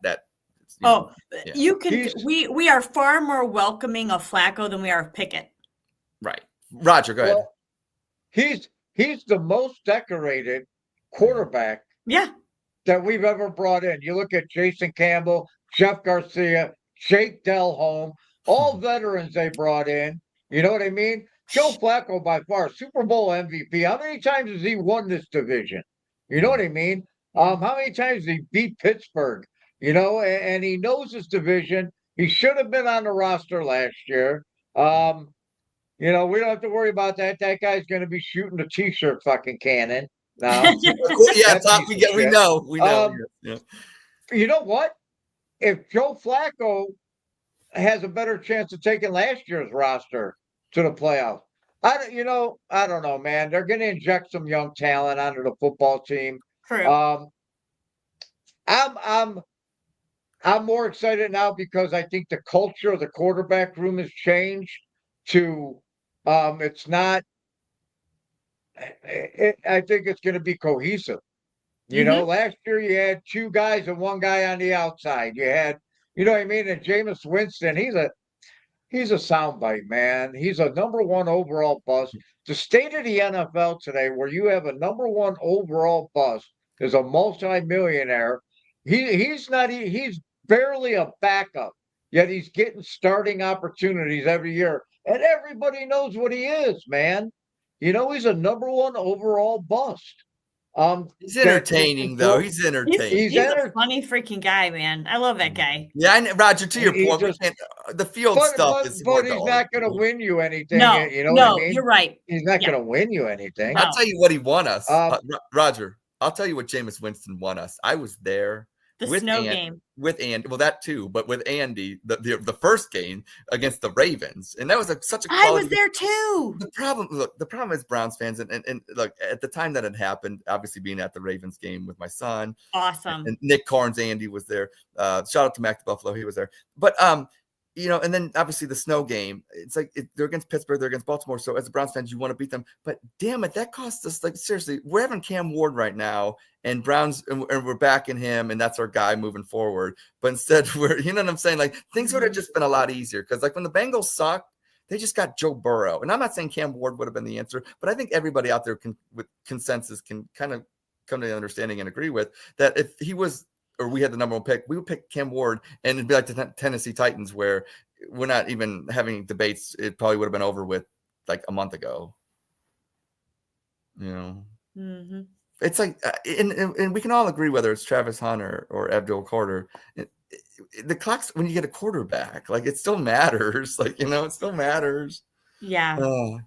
You can. We are far more welcoming of Flacco than we are of Pickett. Right, Roger, go ahead. Well, he's the most decorated quarterback. Yeah. That we've ever brought in. You look at Jason Campbell, Jeff Garcia, Jake Delhomme, all veterans they brought in. You know what I mean? Joe Flacco, by far, Super Bowl MVP. How many times has he won this division? You know what I mean? How many times did he beat Pittsburgh? And he knows his division. He should have been on the roster last year. We don't have to worry about that. That guy's going to be shooting a t-shirt fucking cannon now. We know. Yeah. You know what? If Joe Flacco has a better chance of taking last year's roster to the playoffs, I don't know, man. They're going to inject some young talent onto the football team. True. I'm more excited now because I think the culture of the quarterback room has changed to it's not. I think it's going to be cohesive. Last year you had two guys and one guy on the outside. You had, what I mean? And Jameis Winston, he's a soundbite, man. He's a number one overall bust. The state of the NFL today, where you have a number one overall bust, is a multimillionaire. He's barely a backup, yet he's getting starting opportunities every year. And everybody knows what he is, man. He's a number one overall bust. He's entertaining, though. He's entertaining. He's a funny freaking guy, man. I love that guy. Yeah, and Roger, to your point, the field stuff is. But he's not going to win you anything. No, what I mean? You're right. He's not going to win you anything. No. I'll tell you what he won us, Roger. I'll tell you what Jameis Winston won us. I was there. The snow game. With Andy, well, that too, but with Andy, the first game against the Ravens, and that was such a quality. I was there too. The problem is Browns fans, and look, at the time that it happened, obviously being at the Ravens game with my son, awesome, and Nick Carnes, Andy was there. Shout out to Mac the Buffalo, he was there, but and then obviously the snow game, it's like they're against Pittsburgh, they're against Baltimore. So as a Browns fans, you want to beat them. But damn it, that cost us, like, seriously, we're having Cam Ward right now and Browns, and we're backing him, and that's our guy moving forward. But instead, you know what I'm saying? Like, things would have just been a lot easier because, like, when the Bengals sucked, they just got Joe Burrow. And I'm not saying Cam Ward would have been the answer, but I think everybody out there with consensus can kind of come to the understanding and agree with that if he was, or we had the number one pick, we would pick Cam Ward, and it'd be like the Tennessee Titans, where we're not even having debates. It probably would have been over with like a month ago. Mm-hmm. It's like, and we can all agree whether it's Travis Hunter or Abdul Carter. The clock's when you get a quarterback, like, it still matters. Like, it still matters. Yeah.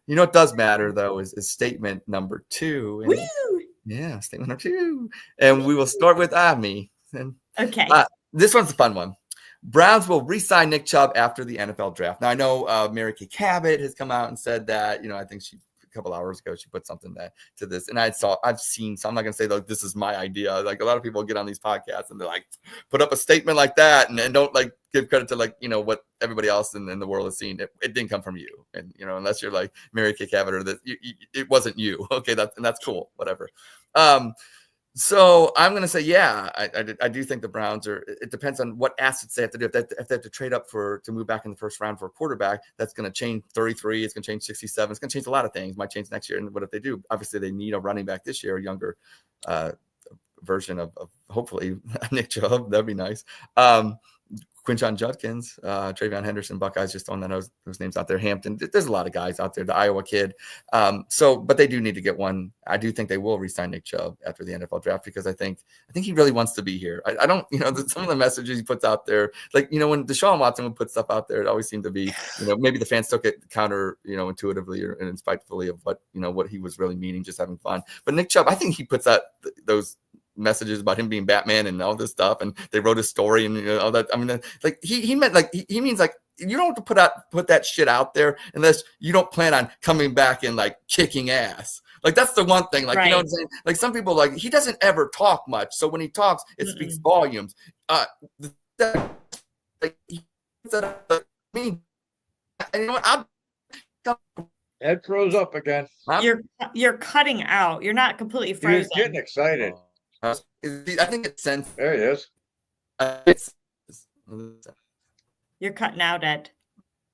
It does matter though is statement number 2. And, woo! Yeah, statement number 2, and we will start with Ami. And okay, this one's a fun one. Browns will re-sign Nick Chubb after the NFL draft. Now I know Mary Kay Cabot has come out and said that. I think a couple hours ago she put something to this, and I've seen. So I'm not gonna say like this is my idea. Like, a lot of people get on these podcasts and they're like, put up a statement like that, and don't like give credit to like what everybody else in the world has seen. It didn't come from you, and unless you're like Mary Kay Cabot or that, it wasn't you. Okay, that's cool. Whatever. So I'm going to say, yeah, I do think the Browns it depends on what assets they have to do. If they have to trade up to move back in the first round for a quarterback, that's going to change 33. It's going to change 67. It's going to change a lot of things. Might change next year. And what if they do? Obviously, they need a running back this year, a younger version of hopefully Nick Chubb. That'd be nice. Quinshon Judkins, Travion Henderson, Buckeyes, just throwing those names out there. Hampton, there's a lot of guys out there. The Iowa kid. But they do need to get one. I do think they will re-sign Nick Chubb after the NFL draft because I think he really wants to be here. I don't, some of the messages he puts out there, like when Deshaun Watson would put stuff out there, it always seemed to be, maybe the fans took it counter, intuitively or and spitefully of what he was really meaning, just having fun. But Nick Chubb, I think he puts out those messages about him being Batman and all this stuff, and they wrote a story and all that. I mean, like he meant like he means like you don't have to put that shit out there unless you don't plan on coming back and like kicking ass. Like that's the one thing. Like, right. You know what I'm saying? Like some people, like he doesn't ever talk much, so when he talks, it speaks volumes. Ed froze up again. You're cutting out. You're not completely frozen. He's getting excited. I think it's sense. There he is. You're cutting out, Ed.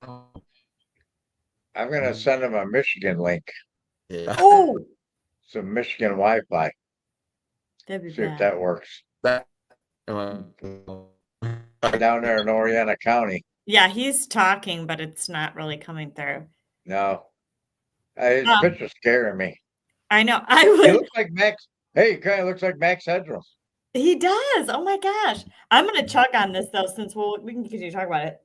I'm gonna send him a Michigan link. Yeah. Oh, Some Michigan Wi-Fi. that'd be See bad. if that works. Down Down there in Oriana County. Yeah, he's talking, but it's not really coming through. No. His picture's scaring me. I know. He looks like Max. Hey, he kind of looks like Max Headroom. He does. Oh my gosh. I'm gonna chug on this though, since we can continue to talk about it.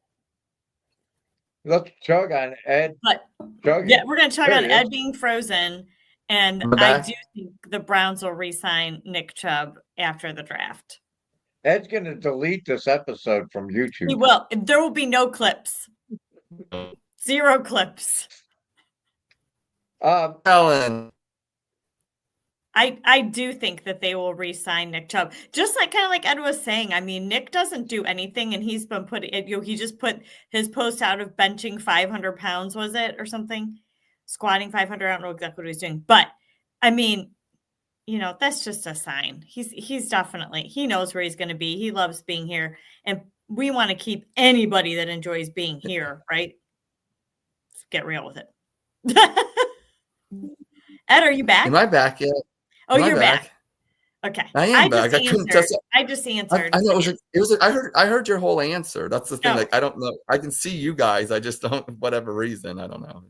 Let's chug on Ed. But yeah, we're gonna chug on Ed being frozen, and I do think the Browns will re-sign Nick Chubb after the draft. Ed's gonna delete this episode from YouTube. He will. There will be no clips. 0 clips. Ellen. I do think that they will re-sign Nick Chubb. Just like kind of like Ed was saying. I mean, Nick doesn't do anything, and he's been he just put his post out of benching 500 pounds, was it, or something? Squatting 500. I don't know exactly what he's doing, but I mean, that's just a sign. He's definitely, he knows where he's going to be. He loves being here, and we want to keep anybody that enjoys being here, right? Let's get real with it. Ed, are you back? Am I back yet? Oh, you're back. Okay. I am back. I just answered. I know it was I heard your whole answer. That's the thing. Like I don't know. I can see you guys. I just don't, for whatever reason. I don't know.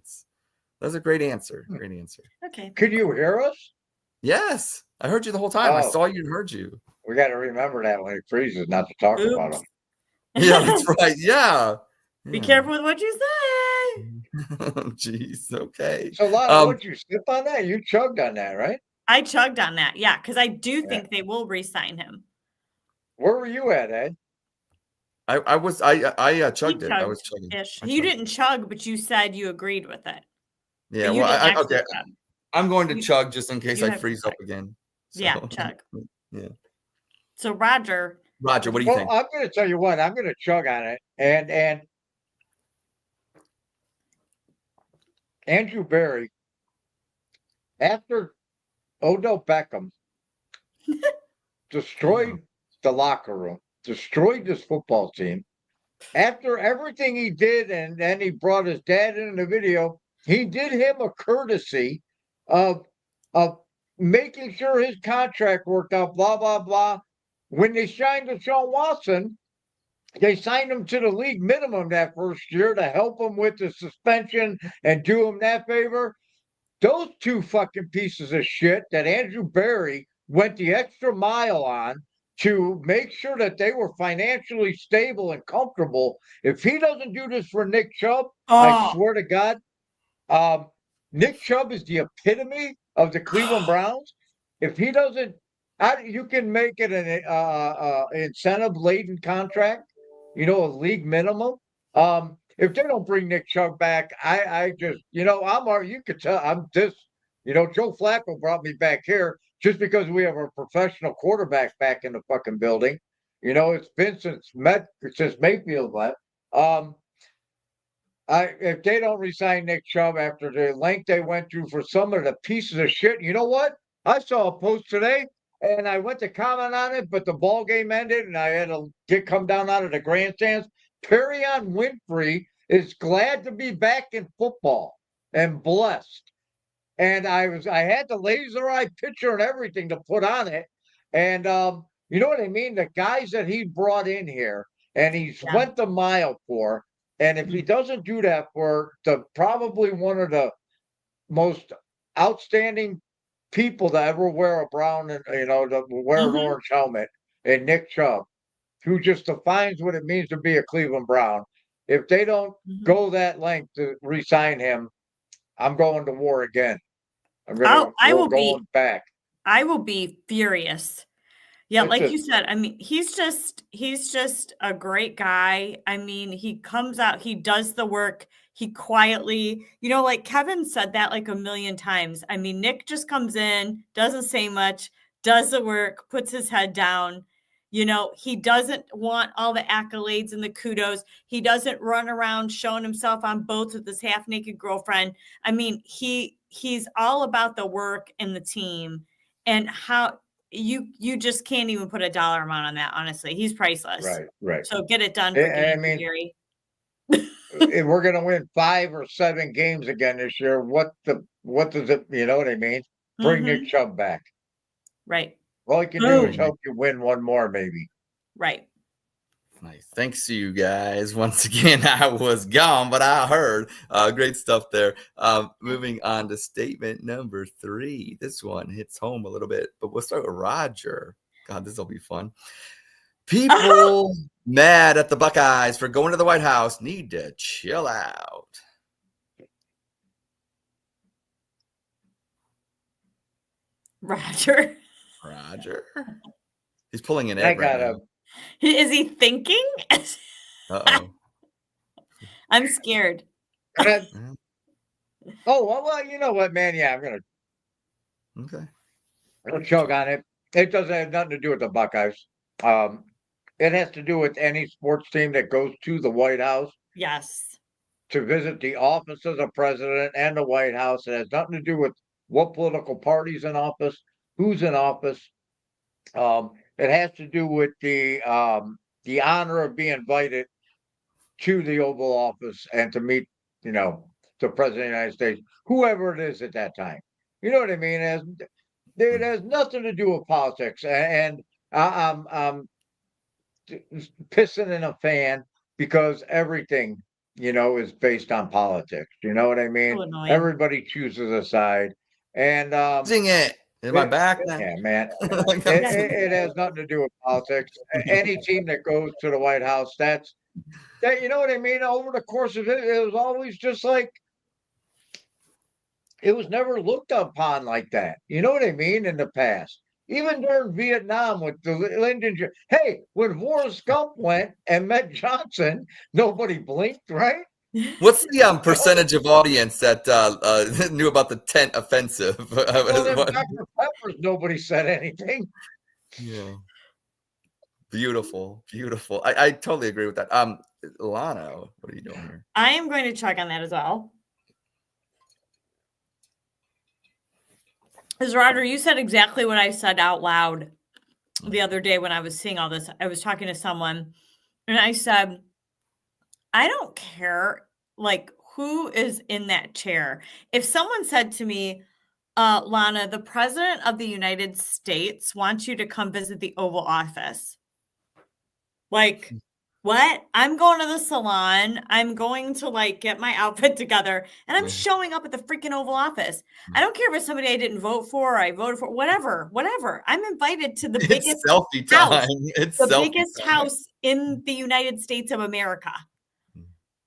That's a great answer. Great answer. Okay. Could you hear us? Yes. I heard you the whole time. I saw you and heard you. We got to remember that when it freezes, not to talk about them. Yeah, that's right. Yeah. Be careful with what you say. Jeez. Okay. So, Lana, would you sip on that? You chugged on that, right? I chugged on that. Yeah, because I do think they will re-sign him. Where were you at, Ed? I chugged it. I was chugging. You didn't chug, but you said you agreed with it. Yeah. Well, okay. I'm going to chug just in case I freeze up again. So. Yeah, chug. Yeah. So Roger, what do you think? I'm going to tell you what. I'm going to chug on it, and Andrew Berry, after Odell Beckham destroyed the locker room, destroyed this football team, after everything he did, and then he brought his dad in the video, he did him a courtesy of making sure his contract worked out, blah, blah, blah. When they signed Deshaun Watson, they signed him to the league minimum that first year to help him with the suspension and do him that favor. Those two fucking pieces of shit that Andrew Berry went the extra mile on to make sure that they were financially stable and comfortable. If he doesn't do this for Nick Chubb, I swear to God, Nick Chubb is the epitome of the Cleveland Browns. If he doesn't, you can make it an incentive-laden contract, a league minimum. If they don't bring Nick Chubb back, I just, you could tell I'm this, Joe Flacco brought me back here just because we have a professional quarterback back in the fucking building. It's been since Mayfield left. If they don't resign Nick Chubb after the length they went through for some of the pieces of shit, you know what? I saw a post today and I went to comment on it, but the ball game ended and I had to come down out of the grandstands. Perion Winfrey is glad to be back in football and blessed. And I had the laser eye picture and everything to put on it. And you know what I mean? The guys that he brought in here and he's Yeah. went the mile for. And if he doesn't do that for the probably one of the most outstanding people to ever wear a brown and to wear an orange helmet, and Nick Chubb, who just defines what it means to be a Cleveland Brown. If they don't go that length to re-sign him, I'm going to war again. We're going back. I will be furious. Yeah, It's like just, you said, I mean, he's just a great guy. I mean, he comes out, he does the work, he quietly, like Kevin said that like a million times. I mean, Nick just comes in, doesn't say much, does the work, puts his head down. He doesn't want all the accolades and the kudos. He doesn't run around showing himself on boats with his half-naked girlfriend. I mean, he's all about the work and the team and how you just can't even put a dollar amount on that. Honestly, he's priceless. right. So get it done for Gary. If we're going to win 5 or 7 games again this year, what does it, you know what I mean? Bring Nick Chubb back. Right. All you can do is help you win one more, maybe. Right. Nice. Thanks to you guys. Once again, I was gone, but I heard great stuff there. Moving on to statement number 3. This one hits home a little bit, but we'll start with Roger. God, this will be fun. People mad at the Buckeyes for going to the White House need to chill out. Roger. He's pulling an egg right now. Is he thinking? Uh-oh. I'm scared. Well, you know what, man? Yeah, I'm gonna choke on it. It doesn't have nothing to do with the Buckeyes. It has to do with any sports team that goes to the White House. Yes. To visit the office of the president and the White House. It has nothing to do with what political party's in office, who's in office. It has to do with the honor of being invited to the Oval Office and to meet, the president of the United States, whoever it is at that time. You know what I mean? It has nothing to do with politics. And I'm pissing in a fan because everything, is based on politics. You know what I mean? So Everybody chooses a side. And Sing it. Am I back now? Yeah, man. It has nothing to do with politics. Any team that goes to the White House, that you know what I mean? Over the course of it, it was always just like it was never looked upon like that. You know what I mean? In the past. Even during Vietnam with the Lyndon, hey, when Forrest Gump went and met Johnson, nobody blinked, right? What's the percentage of audience that knew about the tent offensive? Well, Dr. Peppers, nobody said anything. Yeah. Beautiful. I totally agree with that. Lana, what are you doing here? I am going to check on that as well. Because Roger, you said exactly what I said out loud the other day when I was seeing all this. I was talking to someone and I said, I don't care like who is in that chair. If someone said to me, Lana, the president of the United States wants you to come visit the Oval Office. Like, what? I'm going to the salon. I'm going to like get my outfit together and I'm showing up at the freaking Oval Office. I don't care if it's somebody I didn't vote for or I voted for, whatever. I'm invited to the biggest selfie time. It's the biggest house in the United States of America.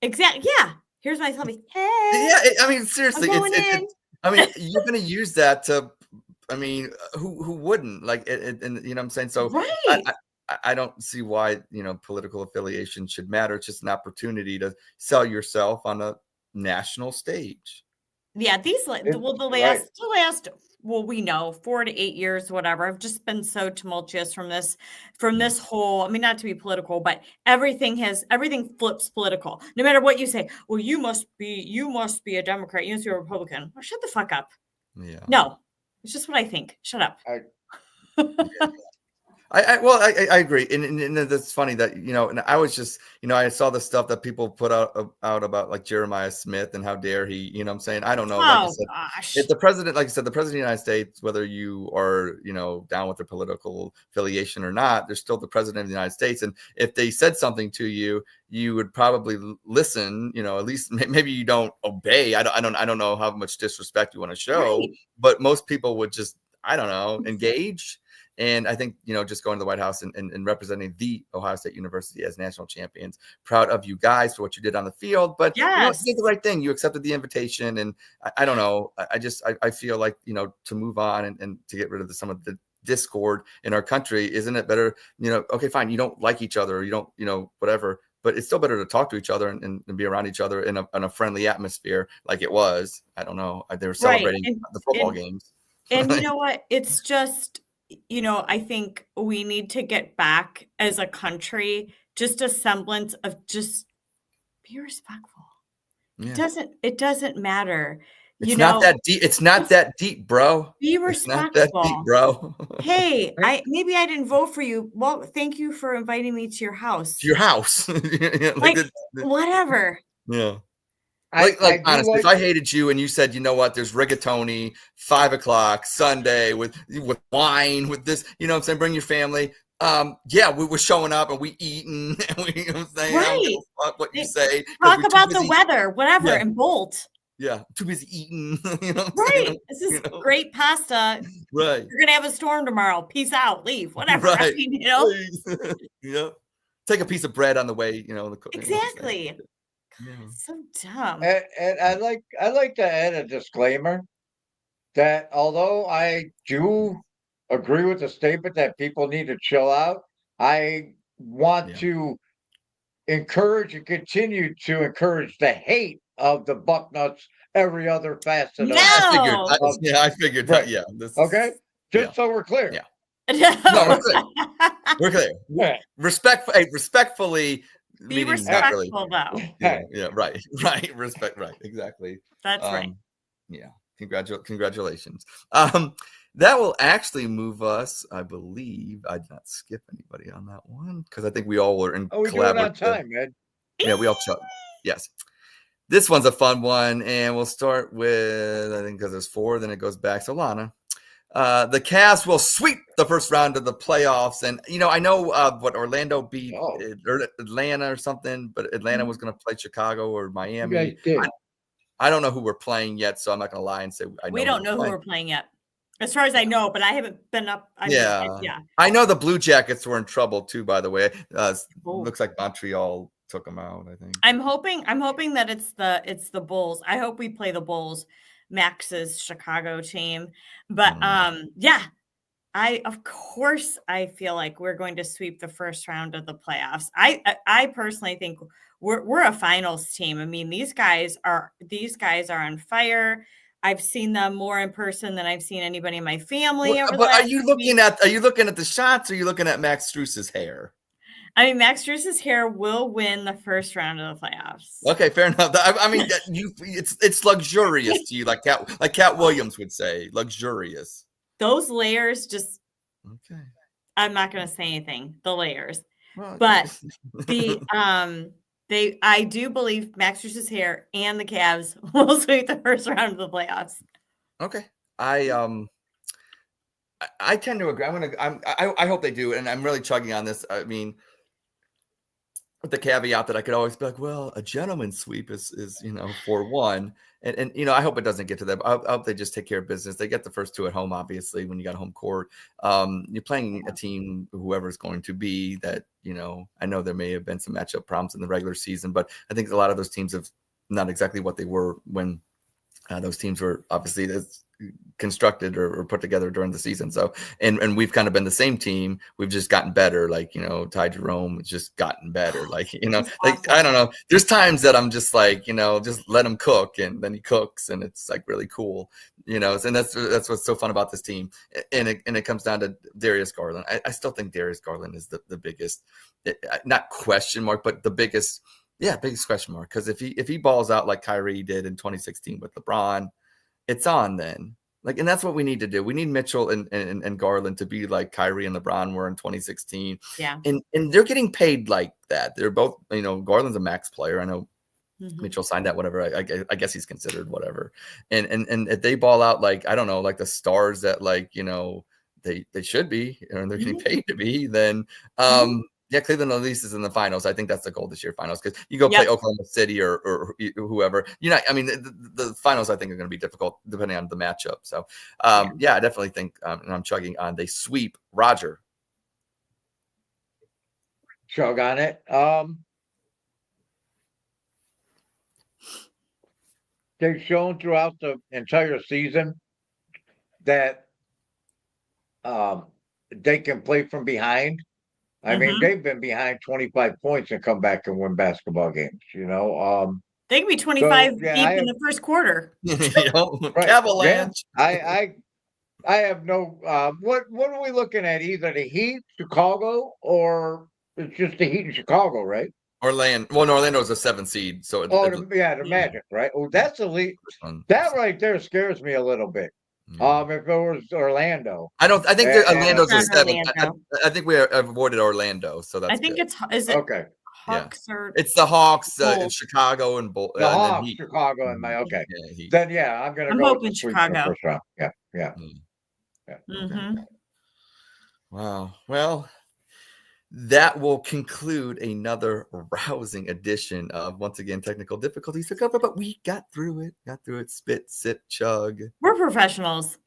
Exactly. Yeah. Here's my selfie. Hey. Yeah. I mean, seriously, I mean, you're going to use that to, I mean, who wouldn't like it? And you know what I'm saying? So I don't see why, political affiliation should matter. It's just an opportunity to sell yourself on a national stage. Yeah. The last, we know 4 to 8 years, whatever. I've just been so tumultuous from this whole, I mean, not to be political, but everything flips political. No matter what you say, well, you must be a Democrat. You must be a Republican. Well, shut the fuck up. Yeah. No, it's just what I think. Shut up. I agree, and that's funny that and I was just I saw the stuff that people put out about like Jeremiah Smith and how dare he, what I'm saying, I don't know, like I Oh said, gosh. if the president, like I said, the president of the United States, whether you are down with their political affiliation or not, they're still the president of the United States, and if they said something to you, you would probably listen, at least maybe you don't obey. I don't know how much disrespect you want to show, Right. but most people would just, I don't know, engage. And I think, just going to the White House and representing the Ohio State University as national champions, proud of you guys for what you did on the field. But you did the right thing. You accepted the invitation. And I don't know. I feel like, to move on and to get rid of some of the discord in our country, isn't it better? Okay, fine. You don't like each other. Or you don't, whatever. But it's still better to talk to each other and be around each other in a friendly atmosphere like it was. I don't know. They were celebrating the football games. And you know what? It's just, I think we need to get back as a country, just a semblance of just be respectful. Yeah. It doesn't matter. It's not that deep. It's not that deep, bro. Be It's not respectful. that deep, bro. Hey, maybe I didn't vote for you. Well, thank you for inviting me to your house. To your house. Whatever. Yeah. Like honestly, if I hated you and you said, you know what, there's rigatoni, 5:00 Sunday with wine, with this, what I'm saying, bring your family. Yeah, we were showing up and we eating and we, I'm saying, I don't give a fuck what you say. Talk about the weather, whatever, and bolt. Yeah, too busy eating. Right. This is great pasta. Right. You're gonna have a storm tomorrow. Peace out. Leave. Whatever. Right. I mean, Yeah. Take a piece of bread on the way. Exactly. Yeah. So dumb. And I like to add a disclaimer that although I do agree with the statement that people need to chill out, I want to encourage and continue to encourage the hate of the Bucknuts every other facet. No! I figured that. Yeah. Okay. Just so we're clear. Yeah. No, we're clear. Yeah. Respectfully. Be respectful, though. Yeah. Right. Respect. Right. Exactly. That's right. Yeah. Congratulations. That will actually move us. I believe I did not skip anybody on that one because I think we all were in collaborative. On time, man. Yeah, we all chug. Yes. This one's a fun one, and we'll start with, I think because there's 4, then it goes back. So Lana, the Cavs will sweep the first round of the playoffs, and I know what Orlando beat Atlanta or something, but Atlanta was going to play Chicago or Miami. I don't know who we're playing yet, so I'm not going to lie and say I know. We don't know who we're playing yet, as far as I know, but I haven't been up. I know the Blue Jackets were in trouble too. By the way, looks like Montreal took them out. I think. I'm hoping that it's the Bulls. I hope we play the Bulls, Max's Chicago team. But of course I feel like we're going to sweep the first round of the playoffs. I personally think we're a finals team. I mean, these guys are on fire. I've seen them more in person than I've seen anybody in my family. But are you looking at the shots? Or are you looking at Max Strus's hair? I mean, Max Strus's hair will win the first round of the playoffs. Okay, fair enough. I mean, it's luxurious to you, like Cat Williams would say, luxurious. Those layers just. Okay. I'm not going to say anything. The layers, but I do believe Max Strus's hair and the Cavs will sweep the first round of the playoffs. Okay, I tend to agree. I hope they do, and I'm really chugging on this. I mean, with the caveat that I could always be like, well, a gentleman's sweep is 4-1, and I hope it doesn't get to that. I hope they just take care of business. They get the first 2 at home, obviously, when you got home court. You're playing a team, whoever's going to be that. I know there may have been some matchup problems in the regular season, but I think a lot of those teams have not exactly what they were when those teams were obviously constructed or put together during the season. So, and we've kind of been the same team. We've just gotten better. Like, Ty Jerome has just gotten better. Like, like, I don't know. There's times that I'm just like, just let him cook, and then he cooks, and it's like really cool, and that's what's so fun about this team. And it comes down to Darius Garland. I still think Darius Garland is the biggest, not question mark, but the biggest question mark. Because if he balls out like Kyrie did in 2016 with LeBron, it's on then. Like, and that's what we need to do. We need Mitchell and Garland to be like Kyrie and LeBron were in 2016. Yeah. And they're getting paid like that. They're both, Garland's a max player. I know Mitchell signed that, whatever. I guess he's considered whatever. And if they ball out like, I don't know, like the stars that they should be, and they're getting paid to be, then yeah, Cleveland at least is in the finals. I think that's the goal this year, finals, because you go play Oklahoma City or whoever. The finals I think are going to be difficult depending on the matchup. So yeah, I definitely think, and I'm chugging on, they sweep. Roger. Chug on it. They've shown throughout the entire season that they can play from behind. I mean, they've been behind 25 points and come back and win basketball games, They can be 25 yeah, deep in the first quarter. Right. Avalanche. Yeah. I have no what are we looking at? Either the Heat, Chicago, or it's just the Heat in Chicago, right? Orlando. Well, no, Orlando's a 7 seed. So the Magic, right? Oh, that's elite. That right there scares me a little bit. If it was Orlando, I think Orlando's a 7. Orlando. I think we avoided Orlando, so that's. I think good. is it okay. Hawks or it's the Hawks in Chicago and the Hawks, Chicago, and my okay. Yeah, then yeah, I'm gonna go hoping Chicago. First round. Yeah. Mm-hmm. Wow. Well, that will conclude another rousing edition of, once again, technical difficulties to cover, but we got through it. Spit, sip, chug. We're professionals.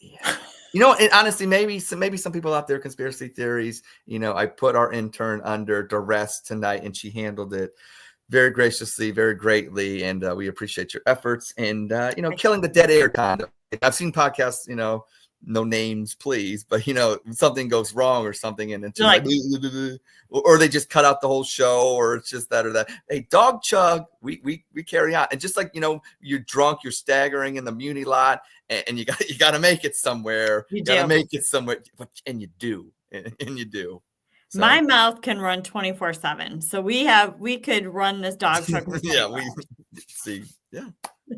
Yeah. And honestly, maybe some people out there, conspiracy theories, I put our intern under duress tonight and she handled it very graciously, very greatly. And we appreciate your efforts and, killing the dead air kind of. I've seen podcasts, no names, please, but something goes wrong or something, and it's just or they just cut out the whole show, or it's just that or that. Hey, Dawg Chug, we carry on, and just like you're drunk, you're staggering in the Muni lot, and you got to make it somewhere. You got to make it somewhere, and you do, and you do. So. My mouth can run 24/7, so we could run this Dawg Chug. Yeah, we see. Yeah.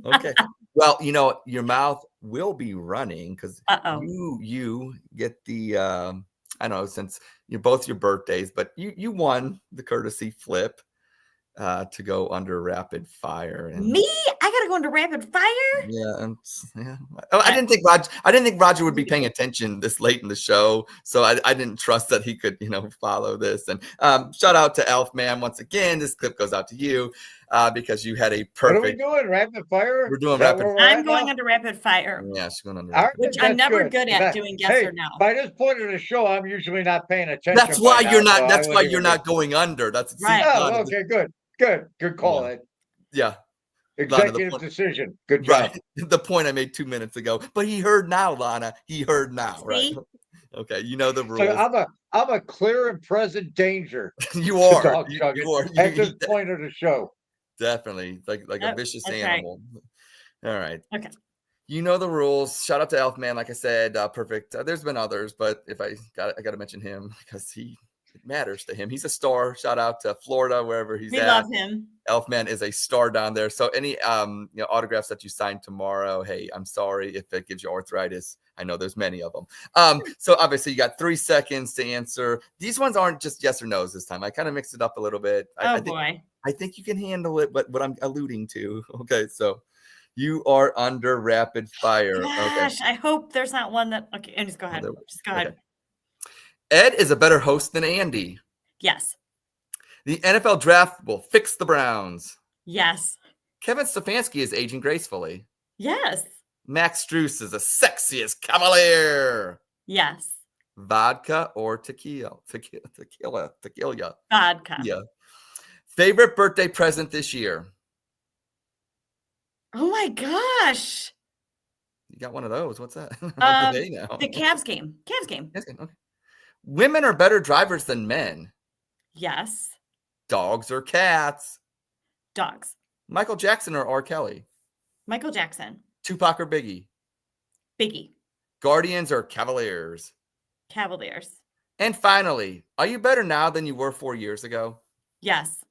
Okay. Well, your mouth will be running because you get the I know, since you're both your birthdays, but you won the courtesy flip to go under rapid fire. And me? I gotta go into rapid fire? Yeah. I didn't think Roger would be paying attention this late in the show, so I didn't trust that he could follow this. And shout out to Elfman once again. This clip goes out to you. Because you had a perfect. What are we doing? Rapid fire? We're doing rapid fire. I'm going under rapid fire. Yeah, she's going under rapid fire. Which I'm never good at doing yes or no. By this point of the show, I'm usually not paying attention. That's why you're not. That's why you're not going under. That's right. Oh, okay, good call, Ed. Yeah. Executive decision. Good job. Right. The point I made 2 minutes ago, but he heard now, Lana. He heard now, right? Okay, the rules. So I'm a clear and present danger. You are. You are. At this point of the show. Definitely, like a vicious animal. Right. All right. Okay. The rules. Shout out to Elfman, like I said, perfect. There's been others, but if I got to mention him because it matters to him. He's a star. Shout out to Florida, wherever he's at. We love him. Elfman is a star down there. So any autographs that you sign tomorrow, hey, I'm sorry if it gives you arthritis. I know there's many of them. So obviously you got 3 seconds to answer. These ones aren't just yes or no's this time. I kind of mixed it up a little bit. I think you can handle it, but what I'm alluding to. Okay, so you are under rapid fire. Gosh, okay. I hope there's not one that. Okay, and just go ahead. Just go ahead. Ed is a better host than Andy. Yes. The NFL draft will fix the Browns. Yes. Kevin Stefanski is aging gracefully. Yes. Max Strus is the sexiest cavalier. Yes. Vodka or tequila? Tequila. Vodka. Yeah. Favorite birthday present this year? Oh my gosh. You got one of those. What's that? The Cavs game. Okay. Women are better drivers than men. Yes. Dogs or cats? Dogs. Michael Jackson or R. Kelly? Michael Jackson. Tupac or Biggie? Biggie. Guardians or Cavaliers? Cavaliers. And finally, are you better now than you were 4 years ago? Yes.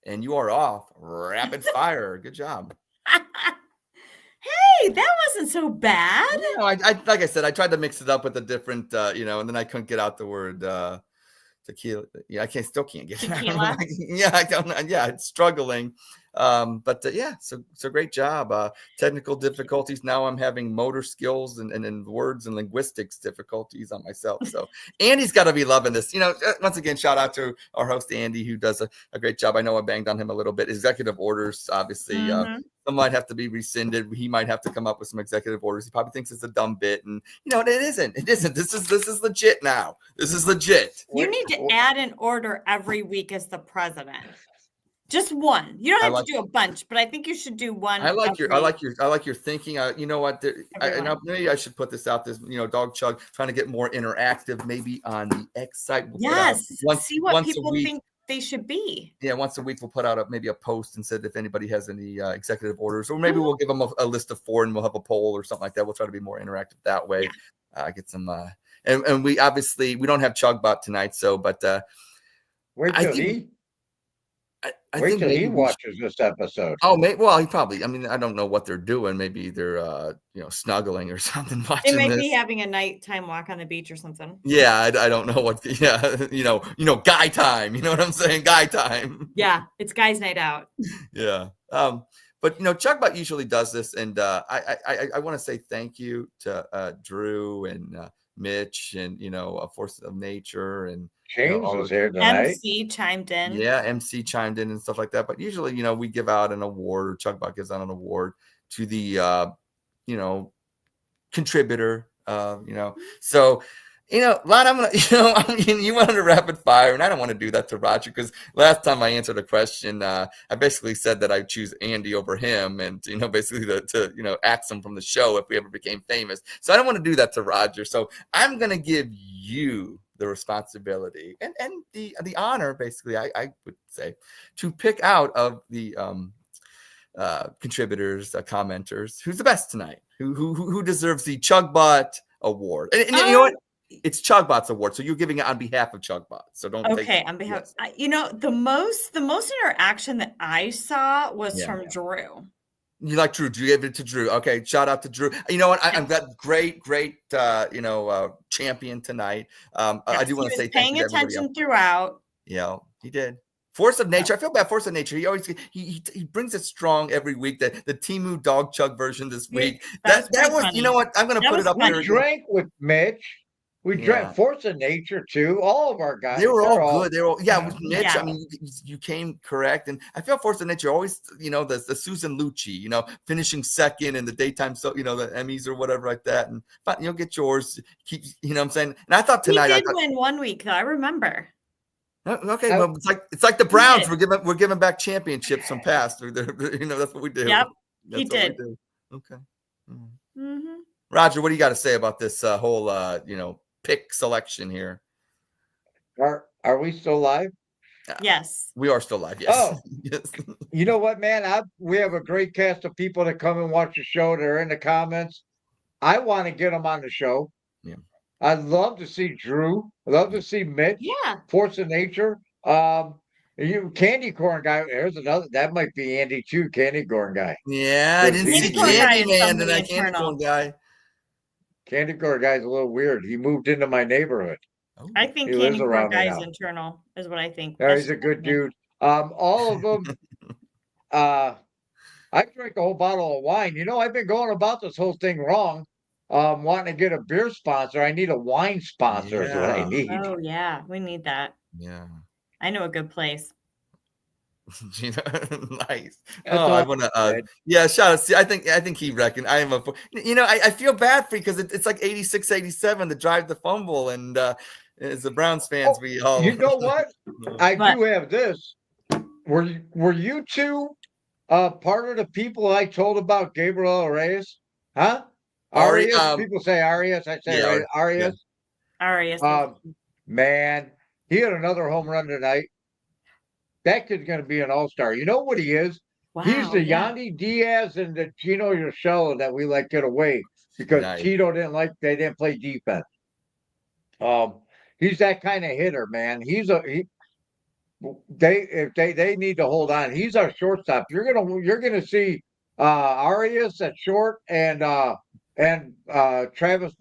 And you are off rapid fire. Good job. Hey, that wasn't so bad. You know, I like I said, I tried to mix it up with a different, you know, and then I couldn't get out the word tequila. Yeah, still can't get it out. Tequila. Yeah, I don't know. Yeah, it's struggling. But yeah, so great job. Technical difficulties. Now I'm having motor skills and words and linguistics difficulties on myself. So Andy's got to be loving this. You know, once again, shout out to our host Andy, who does a great job. I know I banged on him a little bit. Executive orders, obviously. Some might have to be rescinded. He might have to come up with some executive orders. He probably thinks it's a dumb bit, and you know, it isn't. It isn't. This is legit now. This is legit. You need to add an order every week as the president. Just one. You don't have to do a bunch, but I think you should do one. I like your thinking. You know what? Maybe I should put this out. This, you know, Dawg Chug trying to get more interactive, maybe on the X site. Yes. See what people think they should be. Yeah, once a week we'll put out maybe a post and said if anybody has any executive orders, or maybe we'll give them a list of 4 and we'll have a poll or something like that. We'll try to be more interactive that way. Get some and we obviously we don't have Chugbot tonight, so but wait till he watches this episode. Oh, well, he probably. I mean, I don't know what they're doing. Maybe they're, you know, snuggling or something. They might be having a nighttime walk on the beach or something. Yeah, I don't know what. Yeah, you know, guy time. You know what I'm saying? Guy time. Yeah, it's guys' night out. Yeah. But you know, Chugbot usually does this, and I want to say thank you to Drew and Mitch and you know, Forces of Nature and. James was here tonight. MC chimed in. Yeah, MC chimed in and stuff like that. But usually, you know, we give out an award, or Chugbot gives out an award to the, you know, contributor. You know, so you know, Lana, I'm gonna, you know, you wanted a rapid fire, and I don't want to do that to Roger because last time I answered a question, I basically said that I choose Andy over him, and you know, basically to you know, axe him from the show if we ever became famous. So I don't want to do that to Roger. So I'm gonna give you the responsibility and the honor, basically, I would say, to pick out of the contributors, commenters, who's the best tonight, who deserves the Chugbot award. And you know what? It's Chugbot's award, so you're giving it on behalf of Chugbot. So don't. Okay, on behalf. Yes. You know, the most interaction that I saw was from Drew. You like Drew? You gave it to Drew. Okay, shout out to Drew. You know what? I've got great, you know, champion tonight. I do want to say paying attention throughout. Yeah, he did. Force of Nature. I feel bad. Force of Nature. He always he brings it strong every week. The Timu Dawg Chug version this week. That was funny. You know what? I'm going to put it up here. We drank with Mitch. We drank Force of Nature too. All of our guys. They were all good. They were all, with Mitch. Yeah. I mean, you came correct, and I feel Force of Nature always, you know, the Susan Lucci, you know, finishing second in the daytime, so you know, the Emmys or whatever like that, and but you'll get yours. Keep, you know what I'm saying? And I thought tonight he did win one week though. I remember. Okay, well, it's like the Browns. We're giving back championships from past. You know, that's what we do. Yep, he did. Okay. Roger, what do you got to say about this whole you know, pick selection here? Are we still live? Yes, we are still live. Yes. Oh, yes. You know what, man? We have a great cast of people that come and watch the show. They're in the comments. I want to get them on the show. Yeah. I'd love to see Drew. I'd love to see Mitch. Yeah. Force of Nature. You candy corn guy. There's another. That might be Andy too. Candy corn guy. Yeah, I didn't see Candy Man and that candy corn guy. Candy corn guy's a little weird. He moved into my neighborhood. Oh. I think candy corn guy is internal, is what I think. Yeah, he's a good dude. All of them. I drank a whole bottle of wine. You know, I've been going about this whole thing wrong. Wanting to get a beer sponsor. I need a wine sponsor is what I need. Oh yeah, we need that. Yeah. I know a good place. Nice. I want to shout out. See, I think he reckoned I am a, you know, I feel bad for you because it's like 86, 87 to drive the fumble, and as the Browns fans, we all, you know what? I do have this. Were you two part of the people I told about Gabriel Arias? Huh? Arias? People say Arias. I say Arias. Arias. Man, he had another home run tonight. That kid's going to be an all-star. You know what he is? Wow, he's the Yandy Diaz and the Tino Urshela that we let get away because Tito they didn't play defense. He's that kind of hitter, man. They need to hold on. He's our shortstop. You're gonna see Arias at short and Travis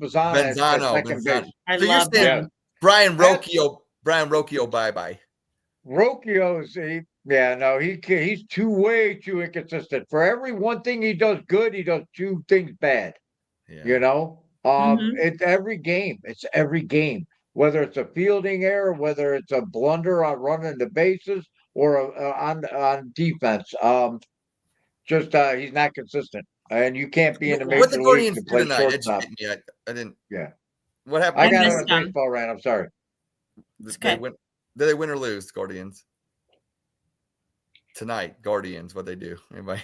Mazzana at second base. I So you're love saying him. Brian Rocchio, bye-bye. Rocchio's he's way too inconsistent. For every one thing he does good, he does two things bad. Yeah. You know, Mhm. it's every game. Whether it's a fielding error, whether it's a blunder on running the bases or on defense. He's not consistent, and you can't be in the What the major leagues Guardians to do play tonight? shortstop. Educate me. I didn't. Yeah, What I happened? got missed on a them. baseball rant. I'm sorry. It's They good. win. Did they win or lose, Guardians? Tonight, Guardians, what they do? Anybody?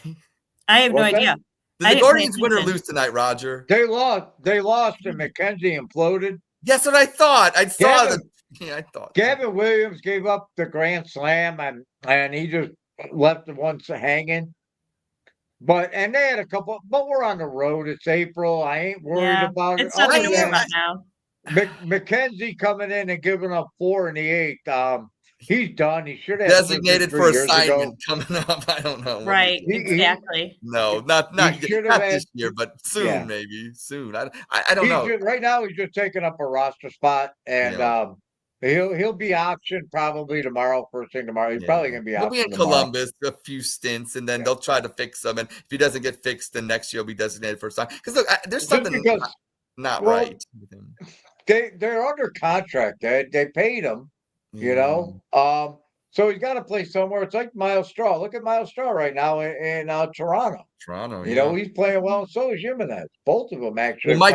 I have no What's that? idea. Did I the didn't pay Guardians win or attention. lose tonight, Roger? They lost, and McKenzie imploded. That's what I thought. I saw Gavin- I thought. Gavin Williams gave up the grand slam, and he just left the ones hanging. And they had a couple, but we're on the road. It's April. I ain't worried Yeah, about it. it's nothing Other to worry than about now. McKenzie coming in and giving up 4 in the 8th. He's done. He should have Designated for 3 years ago. assignment coming up. I don't know. Right, He- exactly. No, not should have this had- year, but soon, Yeah. maybe soon. I don't know. Right now, he's just taking up a roster spot, and he'll be optioned probably tomorrow. First thing tomorrow, he's probably going to be He'll be in optioned tomorrow. Columbus a few stints, and then they'll try to fix him. And if he doesn't get fixed, then next year he'll be designated for assignment. Because look, there's Just something because- not well, right with him. They're under contract. They paid him, you know. So he's got to play somewhere. It's like Miles Straw. Look at Miles Straw right now in Toronto. Toronto, You know, he's playing well, and so is Jimenez. Both of them actually. Well,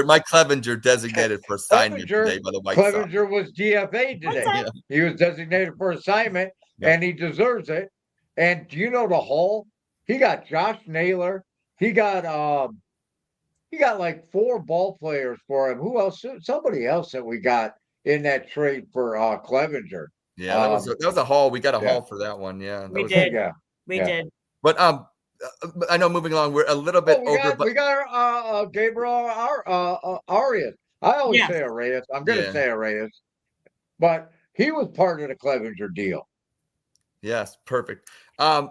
Mike Clevenger designated for assignment today by the White Sox. Clevenger was DFA today. Yeah. He was designated for assignment, Yeah. and he deserves it. And do you know the Hall? He got Josh Naylor. He got like 4 ball players for him. Who else? Somebody else that we got in that trade for Clevenger. Yeah, that was a haul. We got a yeah. haul for that one. Yeah, We did. Yeah. We did. But I know moving along, we're a little bit over. We got Gabriel Arias. I always Yes. say Arias. I'm going to say Arias, but he was part of the Clevenger deal. Yes, perfect. I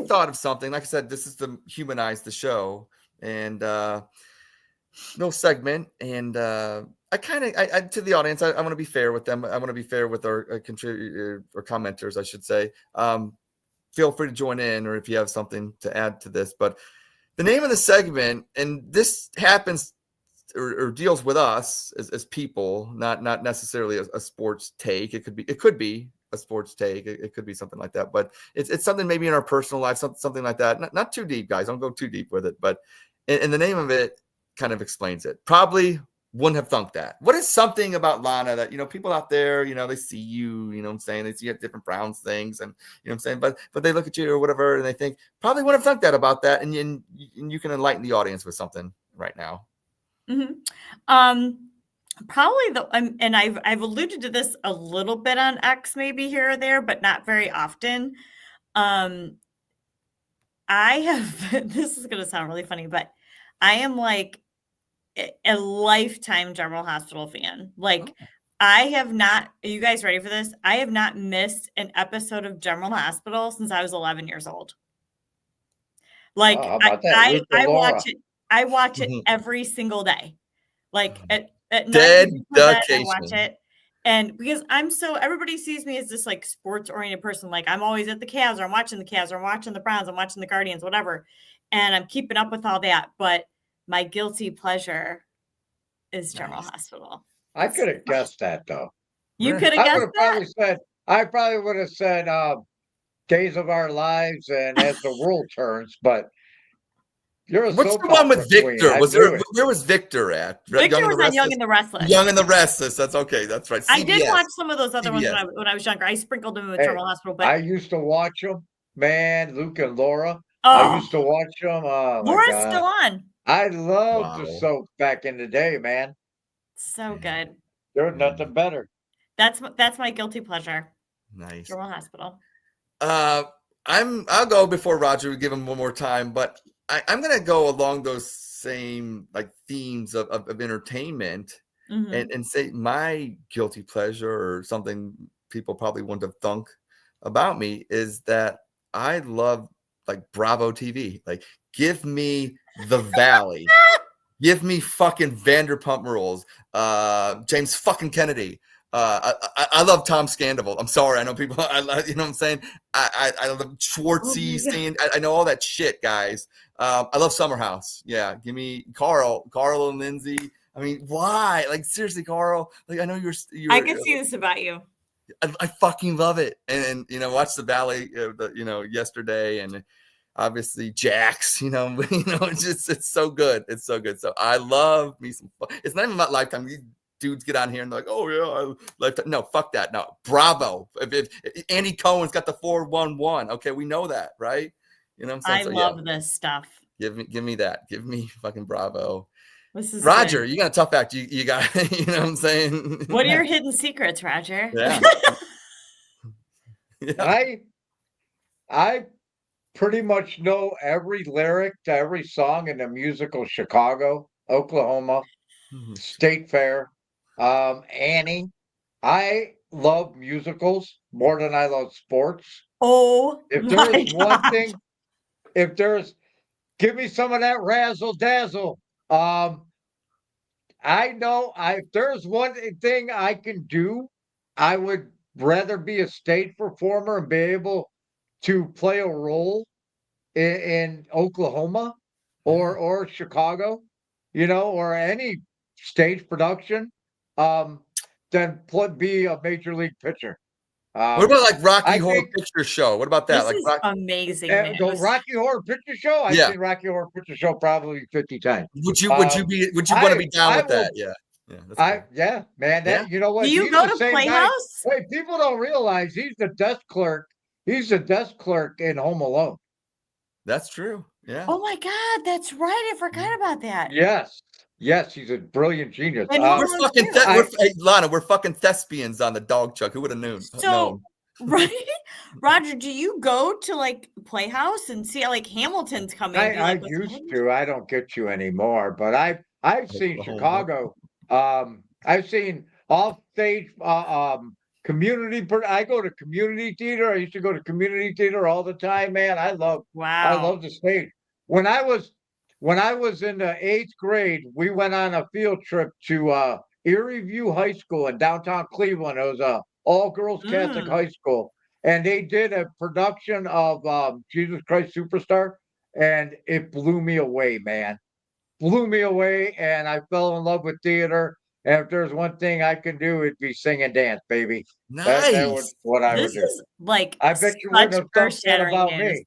thought of something. Like I said, this is to humanize the show, and no segment. And I to the audience, I want to be fair with them. I want to be fair with our contributors or commenters, I should say. Feel free to join in, or if you have something to add to this. But the name of the segment, and this happens or deals with us as people, not necessarily a sports take. It could be a sports take. It could be something like that. But it's something maybe in our personal life, something like that. Not too deep, guys. Don't go too deep with it. But and the name of it kind of explains it. Probably wouldn't have thunk that. What is something about Lana that, people out there, they see you, what I'm saying? They see you at different Browns things and, what I'm saying? But they look at you or whatever, and they think, probably wouldn't have thunk that about that. And you can enlighten the audience with something right now. Mm-hmm. Probably and I've alluded to this a little bit on X, maybe here or there, but not very often. I have, this is going to sound really funny, but I am like a lifetime General Hospital fan. Like, I have not, are you guys ready for this? I have not missed an episode of General Hospital since I was 11 years old. Like, I watch it every single day. Like at night, I watch it. And because everybody sees me as this like sports oriented person. Like, I'm always at the Cavs, or I'm watching the Cavs, or I'm watching the Browns, I'm watching the Guardians, whatever. And I'm keeping up with all that. But my guilty pleasure is General Hospital. I could have guessed that, though. You could have guessed that? I probably would have said Days of Our Lives and As the World Turns, but what's the one with Victor? Where was Victor at? Victor was on Young and the Restless. Young and the Restless. That's okay. That's right. CBS. I did watch some of those other ones when I was younger. I sprinkled them with General Hospital. But I used to watch them, man. Luke and Laura. Oh, I used to watch them. Laura's still on. I loved the soap back in the day, man. So good. There was nothing better. That's my guilty pleasure. Nice. General Hospital. I'll go before Roger. We give him one more time, but I'm gonna go along those same like themes of entertainment, and say my guilty pleasure, or something people probably wouldn't have thunk about me, is that I love like Bravo TV. Like, give me the Valley. Give me fucking Vanderpump Rules. James fucking Kennedy. I love Tom Scandival. I'm sorry. I know people. I love, you know what I'm saying. I love Schwartzy. I know all that shit, guys. I love Summer House. Yeah, give me Carl and Lindsay. I mean, why? Like, seriously, Carl. Like, I know you're I can see this about you. I fucking love it. And watch the Valley. Yesterday, and obviously Jax. It's so good. It's so good. So I love me some. It's not even about Lifetime. These dudes get on here and they're like, oh yeah, Lifetime. No, fuck that. No, Bravo. If Andy Cohen's got the 411. Okay, we know that, right? You know what I'm saying? I love this stuff. Give me that. Give me fucking Bravo. This is Roger, good. you got a tough act. You got, you know what I'm saying? What are your hidden secrets, Roger? Yeah. I pretty much know every lyric to every song in the musical Chicago, Oklahoma, State Fair, Annie. I love musicals more than I love sports. Oh, If there's one thing, give me some of that razzle dazzle. I know if there's one thing I can do, I would rather be a stage performer and be able to play a role in Oklahoma or Chicago, or any stage production, than be a major league pitcher. What about like Rocky Horror Picture Show? What about that? This Like is amazing, man. The Rocky Horror Picture Show. I've seen Rocky Horror Picture Show probably 50 times. Would you want to be down with that? Yeah. Yeah, man. That you know what? Do you go to Playhouse? Wait, people don't realize he's the desk clerk. He's the desk clerk in Home Alone. That's true. Yeah. Oh my God, that's right. I forgot about that. Yes, he's a brilliant genius. We're fucking Lana. We're fucking thespians on the Dawg Chug. Who would have known? So, right, Roger, do you go to like Playhouse and see like Hamilton's coming? I used to. I don't get you anymore, but I've seen Chicago. I've seen off stage community. I go to community theater. I used to go to community theater all the time, man. I love the stage. When I was in the 8th grade, we went on a field trip to Erie View High School in downtown Cleveland. It was a all-girls Catholic high school, and they did a production of Jesus Christ Superstar, and it blew me away, man. Blew me away, and I fell in love with theater. And if there's one thing I can do, it'd be sing and dance, baby. Nice. That was what I would do. This is like I bet you wouldn't have thought that about me.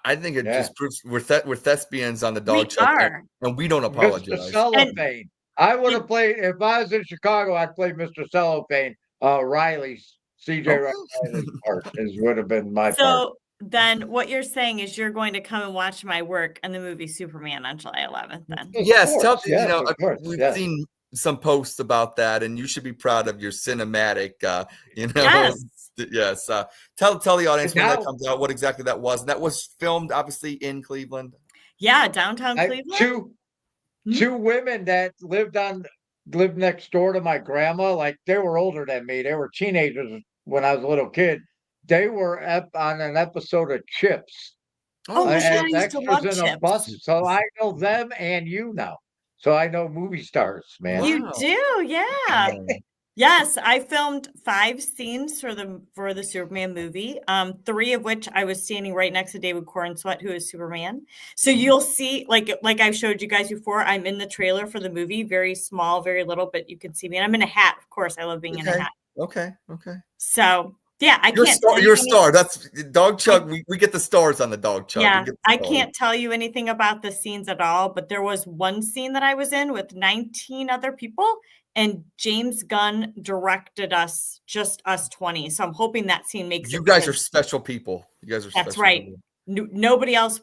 I think it just proves we're thespians on the Dawg Chug, and we don't apologize. Mr. Cellophane. I would have played if I was in Chicago. I'd play Mr. Cellophane. Riley's CJ Riley's part would have been my part. So then, what you're saying is you're going to come and watch my work in the movie Superman on July 11th. Then yes, we've seen some posts about that, and you should be proud of your cinematic. Yes. Tell the audience when that comes out what exactly that was. And that was filmed obviously in Cleveland. Yeah, downtown Cleveland. Two women that lived next door to my grandma. Like they were older than me. They were teenagers when I was a little kid. They were on an episode of Chips. Oh, and extras in a bus. So I know them and you now. So I know movie stars, man. You do, yeah. Yes, I filmed 5 scenes for the Superman movie. 3 of which I was standing right next to David Cornsweet, who is Superman. So you'll see, like I showed you guys before, I'm in the trailer for the movie, very small, very little, but you can see me. And I'm in a hat, of course. I love being in a hat. Okay. So yeah, You're a star. That's Dawg Chug. We get the stars on the Dawg Chug. Yeah, I can't tell you anything about the scenes at all, but there was one scene that I was in with 19 other people, and James Gunn directed us, just us 20. So I'm hoping that scene makes you guys are special people. You guys are. That's right. Nobody else.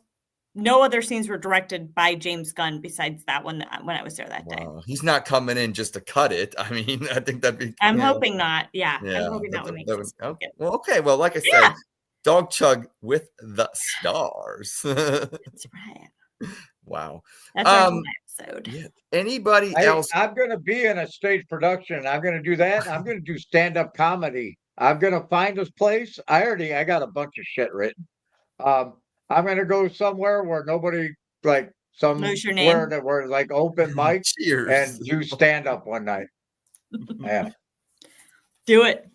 No other scenes were directed by James Gunn besides that one when I was there that day. He's not coming in just to cut it. I mean, I think that'd be. I'm hoping not. Yeah. I'm hoping that would make sense. Okay. Well, okay. Well, like I said, Dawg Chug with the stars. That's right. Wow. That's our episode. Yeah. Anybody else? I'm going to be in a stage production. I'm going to do that. I'm going to do stand-up comedy. I'm going to find this place. I got a bunch of shit written. I'm gonna go somewhere where nobody like Knows your somewhere name. that we're like open mic Cheers. and do stand up one night. Yeah. Do it.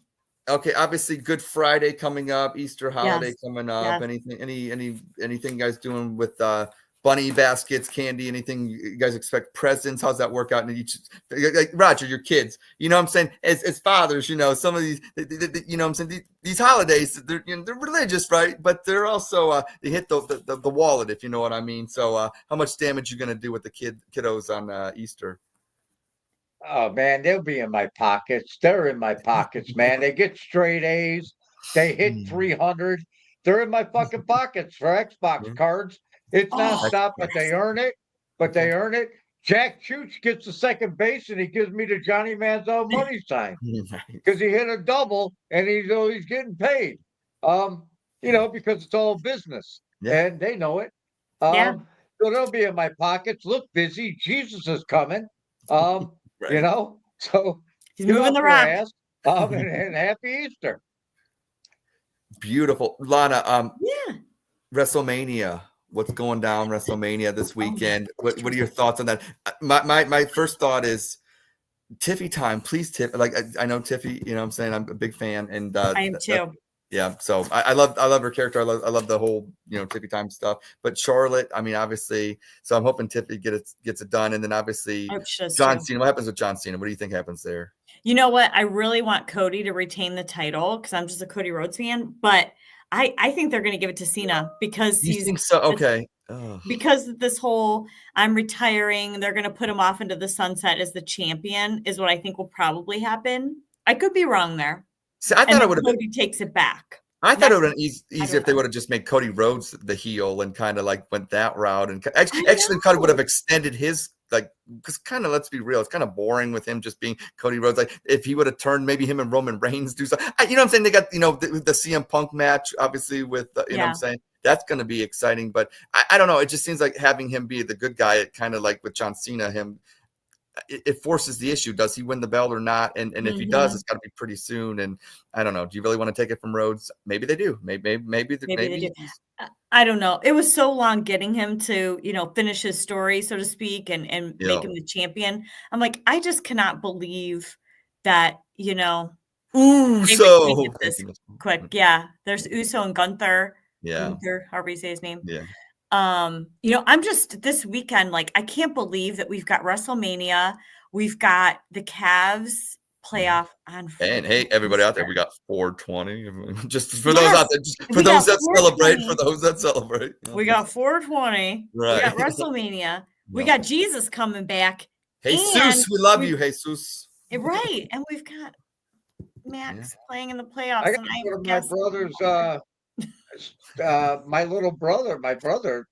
Okay, obviously Good Friday coming up, Easter holiday Yes. coming up. Yes. Anything you guys doing with bunny baskets, candy, anything you guys expect presents? How's that work out in each like Roger, your kids? You know what I'm saying? As fathers, some of these you know what I'm saying, these holidays, they're religious, right? But they're also they hit the wallet, if you know what I mean. So how much damage you gonna do with the kiddos on Easter? Oh man, they'll be in my pockets. They're in my pockets, man. They get straight A's. They hit 300. They're in my fucking pockets for Xbox Yeah. cards. It's Oh, nonstop, but they earn it. But they earn it. Jack Chooch gets the second base and he gives me the Johnny Manziel money sign because he hit a double and he's getting paid. Um, because it's all business Yeah. and they know it. yeah. So they'll be in my pockets. Look busy. Jesus is coming. Um, Right. So He's get moving off the your rock. ass. And happy Easter. Beautiful. Lana, Yeah. WrestleMania. What's going down WrestleMania this weekend? that's What are your thoughts on that? My first thought is Tiffy time, please. Like I know Tiffy, you know what I'm saying, I'm a big fan, and I am too. yeah. So I love her character. I love the whole Tiffy time stuff. But Charlotte, I mean, obviously, so I'm hoping Tiffy gets it done, and then obviously John Cena. What happens with John Cena? What do you think happens there? You know what? I really want Cody to retain the title because I'm just a Cody Rhodes fan, but I think they're going to give it to Cena because You think so? Okay. Because this whole I'm retiring, they're going to put him off into the sunset as the champion is what I think will probably happen. I could be wrong there. See, I thought it would have Cody takes it back. I thought it would have been easier if they would have just made Cody Rhodes the heel and kind of like went that route. And actually, Cody would have extended his, like, because kind of, let's be real, it's kind of boring with him just being Cody Rhodes. Like, if he would have turned maybe him and Roman Reigns do something. You know what I'm saying? They got, the CM Punk match, obviously, with, you know what I'm saying? That's going to be exciting. But I don't know. It just seems like having him be the good guy, kind of like with John Cena, it forces the issue. Does he win the belt or not? And if he does, it's got to be pretty soon. And I don't know. Do you really want to take it from Rhodes? Maybe they do. Maybe they do. I don't know. It was so long getting him to, finish his story, so to speak, and make him the champion. I'm like, I just cannot believe that, so this quick. Yeah. There's Uso and Gunther. Yeah. Gunther, however you say his name. Yeah. I'm just this weekend, like, I can't believe that we've got WrestleMania. We've got the Cavs playoff on Friday. And hey, everybody out there, we got 420. Just for those out there, for those that celebrate. We got 420. Right. We got WrestleMania. We got Jesus coming back. Jesus, we love you, Jesus. Right. And we've got Max playing in the playoffs. I got my brother's my brother,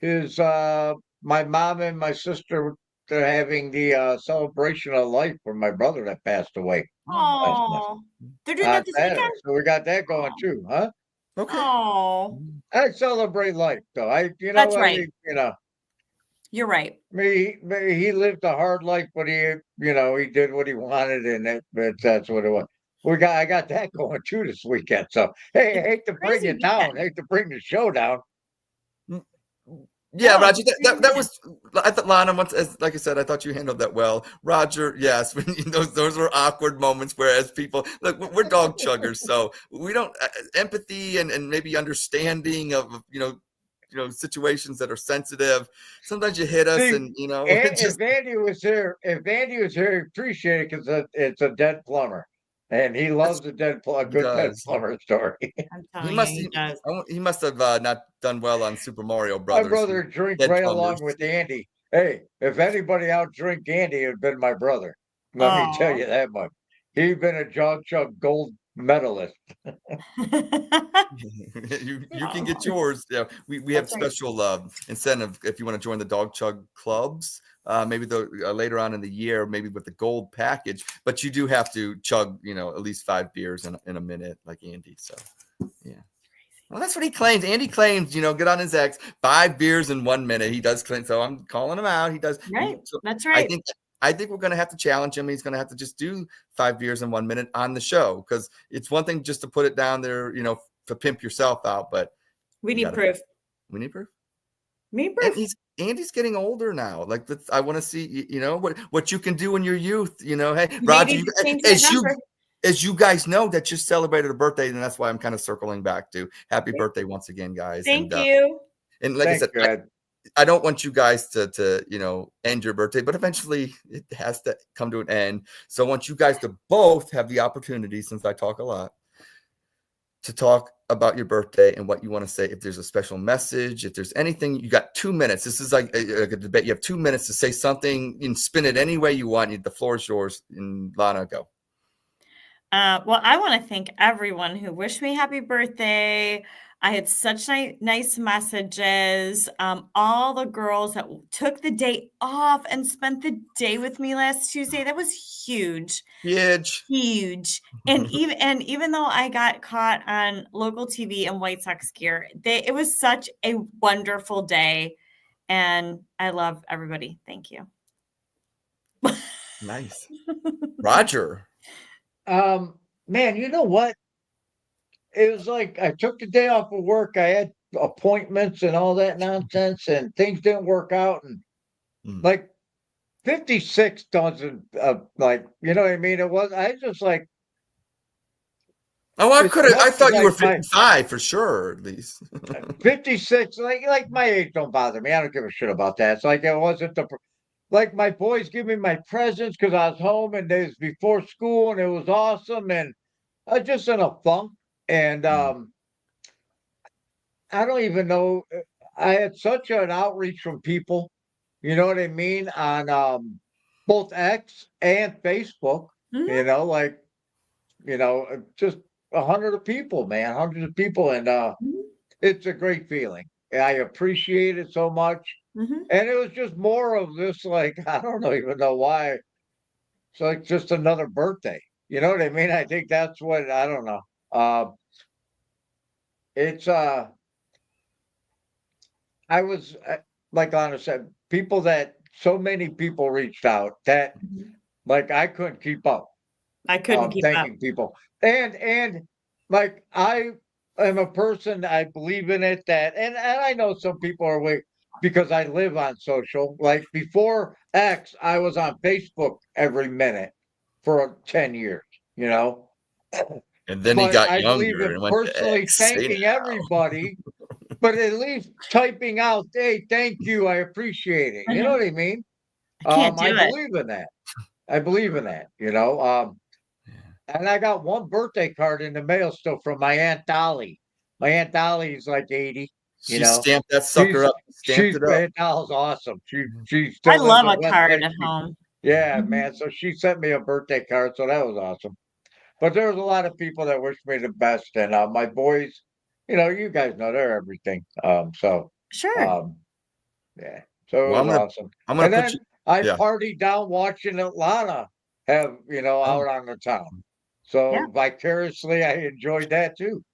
his my mom and my sister, they're having the celebration of life for my brother that passed away. Oh, they're doing that this weekend? So we got that going too, huh? Okay. Oh, I celebrate life though. That's right. You're right. He lived a hard life, but he did what he wanted, and that's what it was. I got that going too this weekend. So hey, I hate to bring it down. Hate to bring the show down. Yeah, Roger. That was. I thought Lana, like I said, I thought you handled that well. Roger, yes, those were awkward moments. Whereas people, look, we're dog chuggers, so we don't empathy and maybe understanding of situations that are sensitive. Sometimes you hit us, and if Andy was here, he'd appreciate it because it's a dead plumber. And he loves a good dead plumber story. He must have not done well on Super Mario Brothers. My brother drinks right along with Andy. Hey, if anybody out drink Andy, it'd been my brother. Let me tell you that much. He's been a Dawg Chug gold medalist. you can get yours. Yeah, we have special incentive if you want to join the Dawg Chug clubs. Maybe later on in the year, maybe with the gold package, but you do have to chug, at least 5 beers in a minute, like Andy. So, yeah. Well, that's what he claims. Andy claims, get on his X, 5 beers in 1 minute. He does claim. So I'm calling him out. He does. Right. That's right. I think we're going to have to challenge him. He's going to have to just do 5 beers in 1 minute on the show, because it's one thing just to put it down there, to pimp yourself out, but We need proof. We need proof. We need And proof. Andy's getting older now. Like, I want to see, what you can do in your youth. Hey, Maybe Roger, just change that number. as you guys know, that just celebrated a birthday, and that's why I'm kind of circling back to happy birthday once again, guys. Thank you. And like I said, I don't want you guys to end your birthday, but eventually it has to come to an end. So I want you guys to both have the opportunity, since I talk a lot, to talk about your birthday and what you want to say. If there's a special message, if there's anything, you got 2 minutes. This is like a debate. You have 2 minutes to say something. You can spin it any way you want. The floor is yours. And Lana, go. Well, I want to thank everyone who wished me happy birthday. I had such nice messages. All the girls that took the day off and spent the day with me last Tuesday. That was huge. Huge. And even though I got caught on local TV in White Sox gear, it was such a wonderful day. And I love everybody. Thank you. Nice. Roger. Man, you know what? It was like I took the day off of work. I had appointments and all that nonsense, and things didn't work out. And like 56 doesn't like, you know what I mean? It was, I just like. Oh, I thought you were 55 for sure, at least. 56, like my age don't bother me. I don't give a shit about that. It's like it wasn't like my boys give me my presents because I was home and it was before school and it was awesome, and I was just in a funk. And I don't even know. I had such an outreach from people, you know what I mean, on both X and Facebook. Just 100 of people, man, hundreds of people, and it's a great feeling. I appreciate it so much. And it was just more of this, like, I don't even know why. It's like just another birthday. You know what I mean? I think that's what, I don't know. It's, I was, like Lana said, so many people reached out that, like, I couldn't keep up. I couldn't keep up. Thanking people. And like, I am a person, I believe in it, and I know some people are weak, because I live on social. Like before X, I was on Facebook every minute for 10 years, And then he got younger and went personally thanking everybody, but at least typing out, hey, thank you, I appreciate it. You know what I mean? I believe in that. I believe in that, and I got one birthday card in the mail still from my Aunt Dolly. My Aunt Dolly is like 80. She stamped that sucker up. Stamped it up. Aunt Dolly's awesome. She I love a card at home. Yeah, man. So she sent me a birthday card, so that was awesome. But there was a lot of people that wished me the best, and my boys, you guys know they're everything. Sure. Yeah. So it was awesome. And then I partied down watching Lana have out on the town. So vicariously, I enjoyed that too.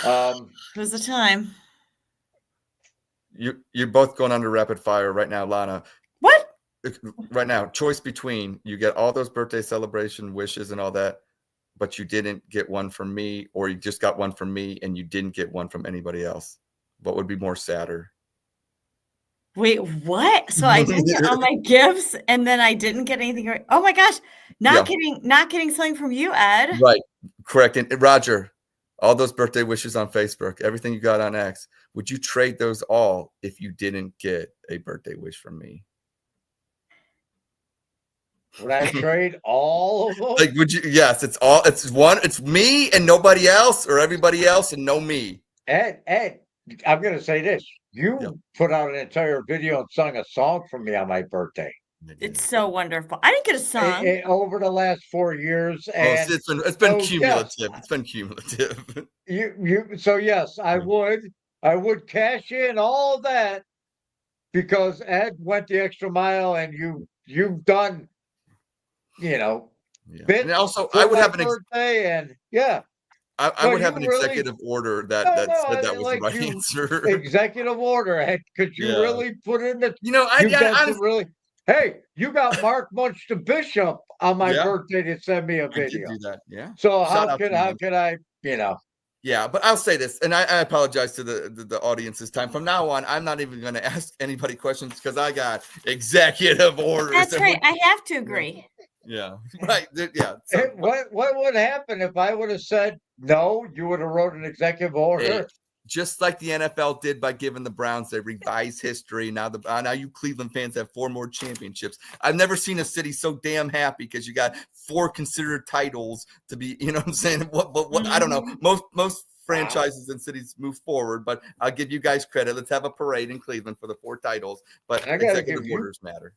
It was a time. You're both going under rapid fire right now, Lana. What? Right now, choice between you get all those birthday celebration wishes and all that, but you didn't get one from me, or you just got one from me and you didn't get one from anybody else. What would be more sadder? Wait, what? So I didn't get all my gifts and then I didn't get anything. Oh my gosh. Not getting something from you, Ed. Right. Correct. And Roger, all those birthday wishes on Facebook, everything you got on X, would you trade those all if you didn't get a birthday wish from me? Would I trade all of them? Like, would you? Yes, it's me and nobody else, or everybody else and no me. Ed, I'm going to say this. You put out an entire video and sung a song for me on my birthday. It's so wonderful. I didn't get a song over the last 4 years. And it's been cumulative. Yes, it's been cumulative. So yes, I would cash in all of that, because Ed went the extra mile, and you've done, And also, I would have an birthday, and I would have an executive order that said that was the right answer. Executive order. Ed, could you really put in the? Hey, you got Mark Munch the Bishop on my birthday to send me a video. I did do that. Yeah. So how could I? Yeah, but I'll say this, and I apologize to the audience this time. From now on, I'm not even going to ask anybody questions because I got executive orders. That's right. I have to agree. Yeah, right. Yeah. So, What would happen if I would have said no? You would have wrote an executive order. hey, just like the NFL did by giving the Browns their revised history. Now now you Cleveland fans have 4 more championships. I've never seen a city so damn happy because you got 4 considered titles to be. You know what I'm saying? What I don't know. Most franchises and cities move forward, but I'll give you guys credit. Let's have a parade in Cleveland for the 4 titles. But executive orders matter.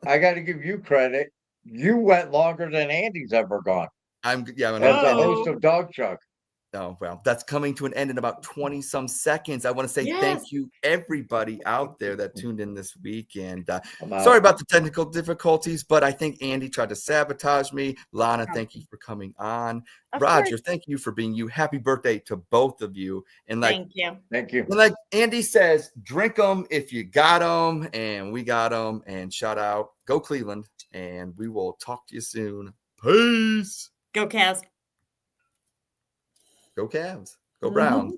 I got to give you credit. You went longer than Andy's ever gone. As the host of Dawg Chug. Oh, well, that's coming to an end in about 20 some seconds. I want to say thank you, everybody out there that tuned in this week. And sorry about the technical difficulties, but I think Andy tried to sabotage me. Lana, thank you for coming on. Roger, thank you for being you. Happy birthday to both of you. And thank you. Thank you. And like Andy says, drink them if you got them. And we got them. And shout out, go Cleveland. And we will talk to you soon. Peace. Go Cavs. Go Cavs. Go Browns.